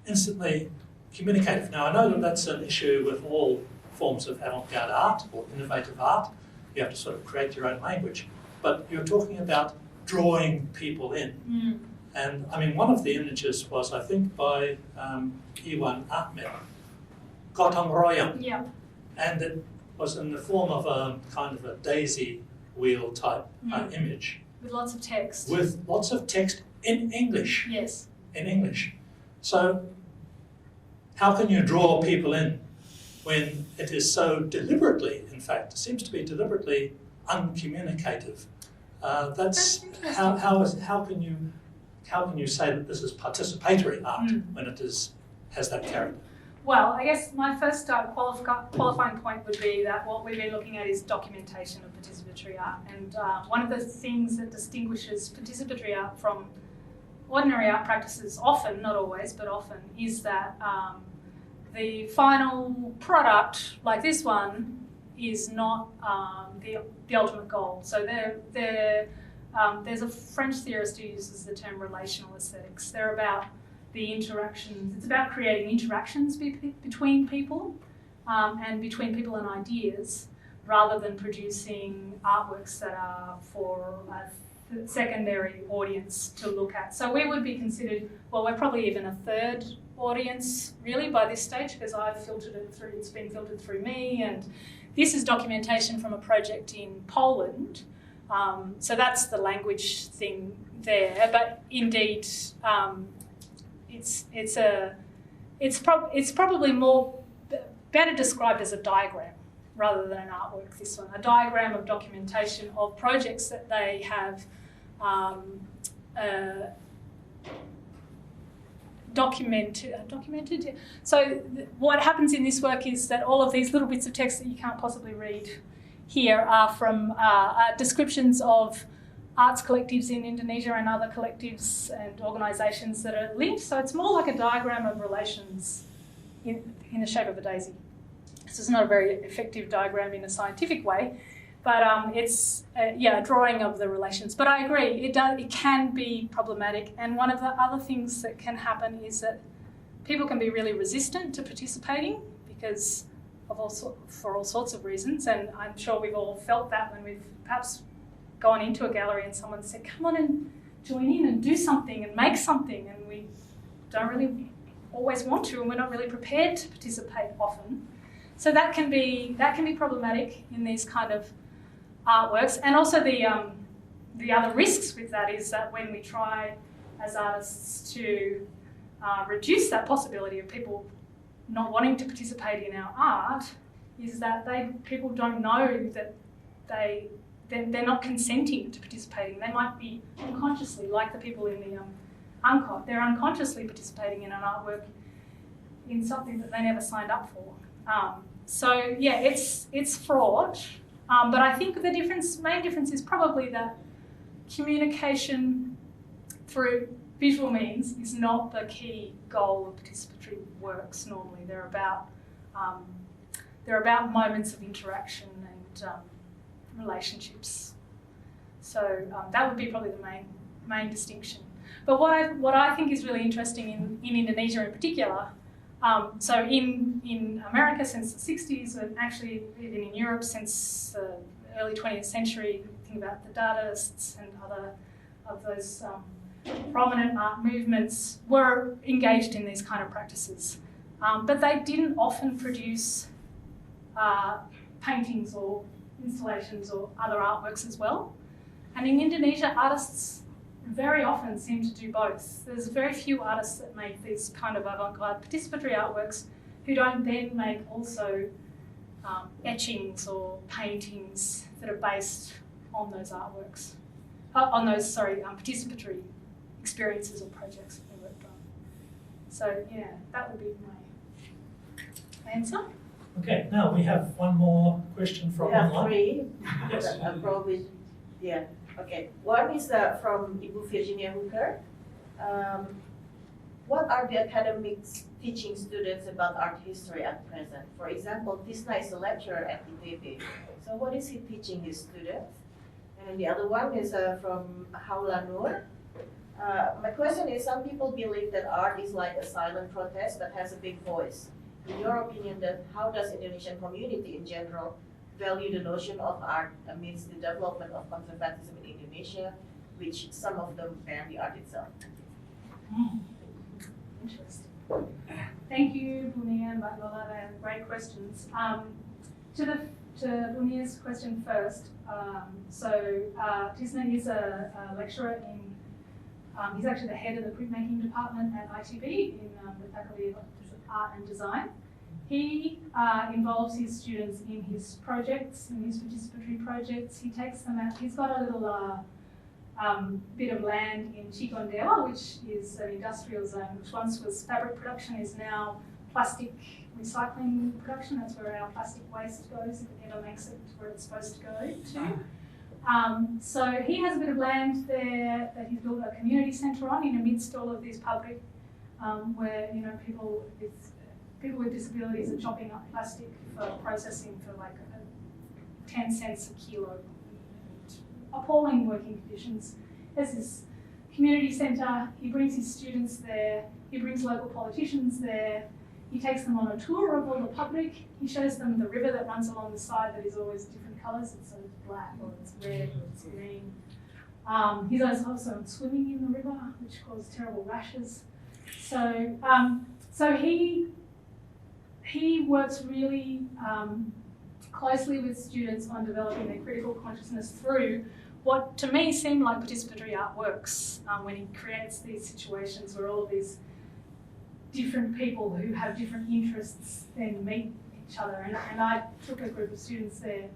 instantly communicative. Now, I know that that's an issue with all forms of avant-garde art or innovative art. You have to sort of create your own language. But you're talking about drawing people in. Mm. And I mean, one of the images was, I think, by Iwan Ahmed, Gotong Royong. Yeah. And it was in the form of a kind of a daisy wheel type image. With lots of text. With lots of text in English. Yes. In English. So how can you draw people in when it is so deliberately, in fact, it seems to be deliberately uncommunicative? That's how can you say that this is participatory art when it has that character? Well, I guess my first qualifying point would be that what we've been looking at is documentation of participatory art. And one of the things that distinguishes participatory art from ordinary art practices often, not always, but often, is that the final product, like this one, is not the ultimate goal. So there's a French theorist who uses the term relational aesthetics. They're about the interactions. It's about creating interactions between people and between people and ideas, rather than producing artworks that are for a secondary audience to look at. So we would be considered, well, we're probably even a third audience really by this stage, because I've filtered it through, it's been filtered through me, and this is documentation from a project in Poland. So that's the language thing there, but indeed it's probably more better described as a diagram rather than an artwork, this one. A diagram of documentation of projects that they have documented. So what happens in this work is that all of these little bits of text that you can't possibly read here are from descriptions of arts collectives in Indonesia and other collectives and organisations that are linked. So it's more like a diagram of relations in the shape of a daisy. This is not a very effective diagram in a scientific way, but it's a drawing of the relations. But I agree, it can be problematic. And one of the other things that can happen is that people can be really resistant to participating because for all sorts of reasons. And I'm sure we've all felt that when we've perhaps gone into a gallery and someone said, come on and join in and do something and make something, and we don't really always want to, and we're not really prepared to participate often. So that can be problematic in these kind of artworks. And also the other risks with that is that when we try as artists to reduce that possibility of people not wanting to participate in our art, is that people don't know that they're not consenting to participating. They might be unconsciously, like the people in the UNCOT, they're unconsciously participating in an artwork in something that they never signed up for. So yeah, it's fraught, but I think the main difference is probably that communication through visual means is not the key goal of participatory works. Normally, they're about moments of interaction and relationships. So that would be probably the main distinction. But what I think is really interesting in Indonesia in particular. So in America since the 60s, and actually even in Europe since the early 20th century, think about the Dadaists and other of those prominent art movements were engaged in these kind of practices. But they didn't often produce paintings or installations or other artworks as well. And in Indonesia, artists very often seem to do both. There's very few artists that make these kind of avant-garde participatory artworks who don't then make also etchings or paintings that are based on those artworks, participatory experiences or projects that they worked on. So yeah, that would be my answer. Okay, now we have one more question from We have online. three. Yes. Probably, yeah. Okay. One is from Ibu Virginia Hooker. What are the academics teaching students about art history at present? For example, Tisna is a lecturer at ITB. So what is he teaching his students? And the other one is from Haula Nur. My question is, some people believe that art is like a silent protest that has a big voice. In your opinion, how does Indonesian community in general value the notion of art amidst the development of conservatism in Indonesia, which some of them ban the art itself? Interesting. Thank you, Bunia and Lola. They are great questions. To Bunia's question first. Tisna is a lecturer in. He's actually the head of the printmaking department at ITB in the Faculty of Art and Design. He involves his students in his projects, in his participatory projects. He takes them out. He's got a little bit of land in Cigondewa, which is an industrial zone, which once was fabric production, is now plastic recycling production. That's where our plastic waste goes if it ever makes it to where it's supposed to go to. So he has a bit of land there that he's built a community centre on in amidst all of these public, where people with disabilities are chopping up plastic for processing for like 10 cents a kilo. Appalling working conditions. There's this community centre. He brings his students there. He brings local politicians there. He takes them on a tour of all the public. He shows them the river that runs along the side that is always different colours. It's sort of black or it's red or it's green. He's also swimming in the river, which causes terrible rashes. So he works really closely with students on developing their critical consciousness through what to me seemed like participatory art works, when he creates these situations where all of these different people who have different interests then meet each other. And I took a group of students there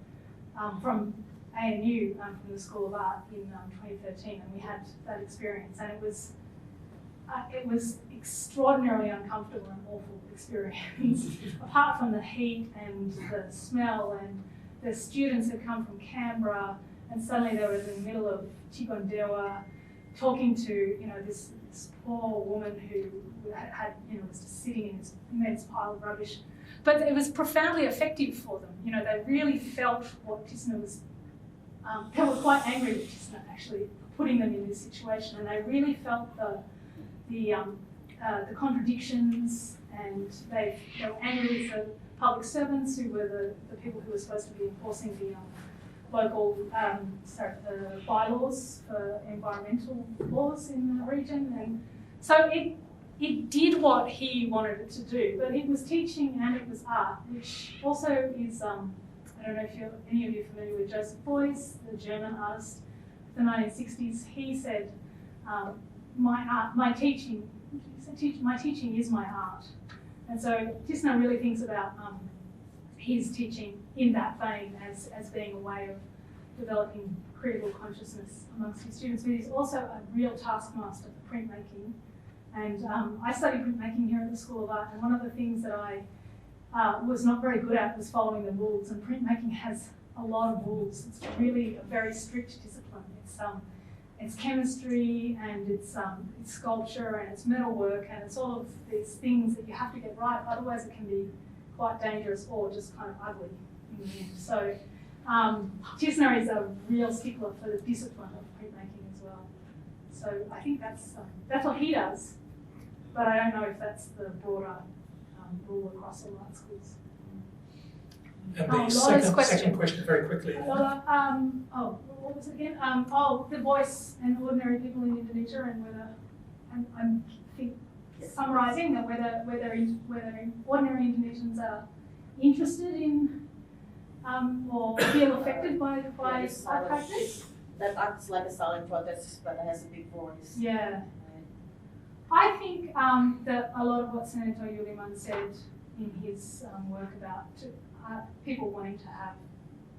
from ANU, from the School of Art in 2013, and we had that experience, and it was extraordinarily uncomfortable and awful experience. Apart from the heat and the smell, and the students had come from Canberra, and suddenly they were in the middle of Cigondewa, talking to this poor woman who had was just sitting in this immense pile of rubbish. But it was profoundly effective for them. They really felt what Tisna was. They were quite angry with Tisna actually putting them in this situation, and they really felt the contradictions, and they were angry with the public servants who were the people who were supposed to be enforcing the local the bylaws for environmental laws in the region. And so it did what he wanted it to do, but it was teaching and it was art, which also is, I don't know if any of you are familiar with Joseph Beuys, the German artist of the 1960s. He said, my teaching is my art. And so Tisna really thinks about his teaching in that vein as being a way of developing critical consciousness amongst his students. But he's also a real taskmaster for printmaking. And I studied printmaking here at the School of Art, and one of the things that I was not very good at was following the rules, and printmaking has a lot of rules. It's really a very strict discipline. It's chemistry, and it's sculpture, and it's metalwork, and it's all of these things that you have to get right, otherwise it can be quite dangerous or just kind of ugly in the end. So Tisna is a real stickler for the discipline of printmaking as well. So I think that's what he does, but I don't know if that's the broader rule across all art schools. And the second question very quickly. What was it again? The voice and ordinary people in Indonesia, and whether I'm summarising that whether ordinary Indonesians are interested in or feel affected by art practice. That acts like a silent protest, but it has a big voice. Yeah. I think that a lot of what Sanento Yuliman said in his work about people wanting to have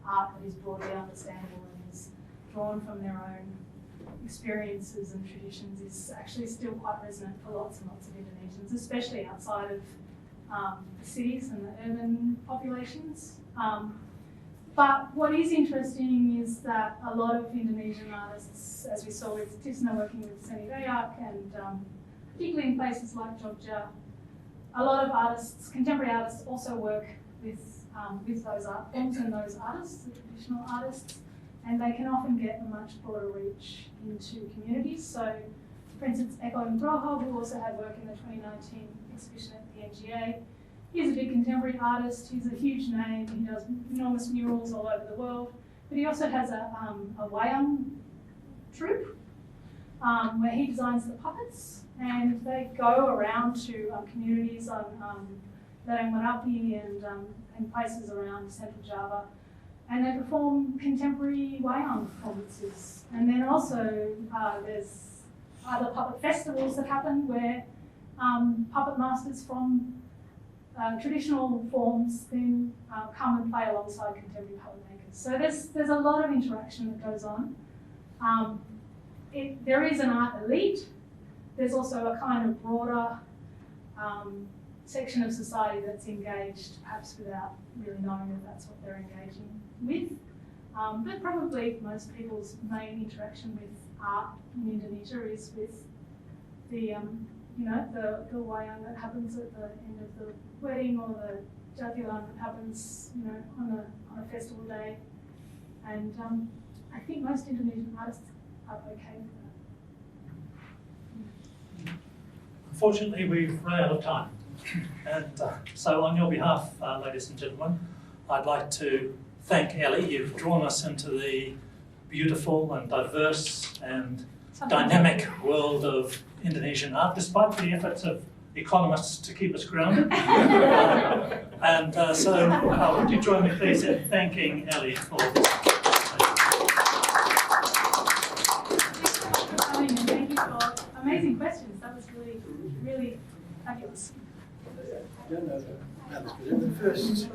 art that is broadly understandable and is drawn from their own experiences and traditions is actually still quite resonant for lots and lots of Indonesians, especially outside of the cities and the urban populations. But what is interesting is that a lot of Indonesian artists, as we saw with Tisna working with Bayak, and particularly in places like Jogja, a lot of artists, contemporary artists, also work with those art forms and those artists, the traditional artists, and they can often get a much broader reach into communities. So, for instance, Eko Nugroho, who also had work in the 2019 exhibition at the NGA, he's a big contemporary artist. He's a huge name. He does enormous murals all over the world. But he also has a Wayan troupe where he designs the puppets, and they go around to communities on Merapi and places around Central Java, and they perform contemporary Wayan performances. And then also there's other puppet festivals that happen where puppet masters from traditional forms then come and play alongside contemporary puppet makers. So there's a lot of interaction that goes on. There is an art elite. There's also a kind of broader section of society that's engaged, perhaps without really knowing that that's what they're engaging with. But probably most people's main interaction with art in Indonesia is with the the Wayan that happens at the end of the wedding, or the Jatilan that happens, on a festival day. And I think most Indonesian artists are okay with that. Unfortunately, we've run out of time. And so on your behalf, ladies and gentlemen, I'd like to thank Elly. You've drawn us into the beautiful and diverse and dynamic world of Indonesian art, despite the efforts of economists to keep us grounded. So would you join me please in thanking Elly for this? Thank you for amazing questions. That was really, really fabulous. First.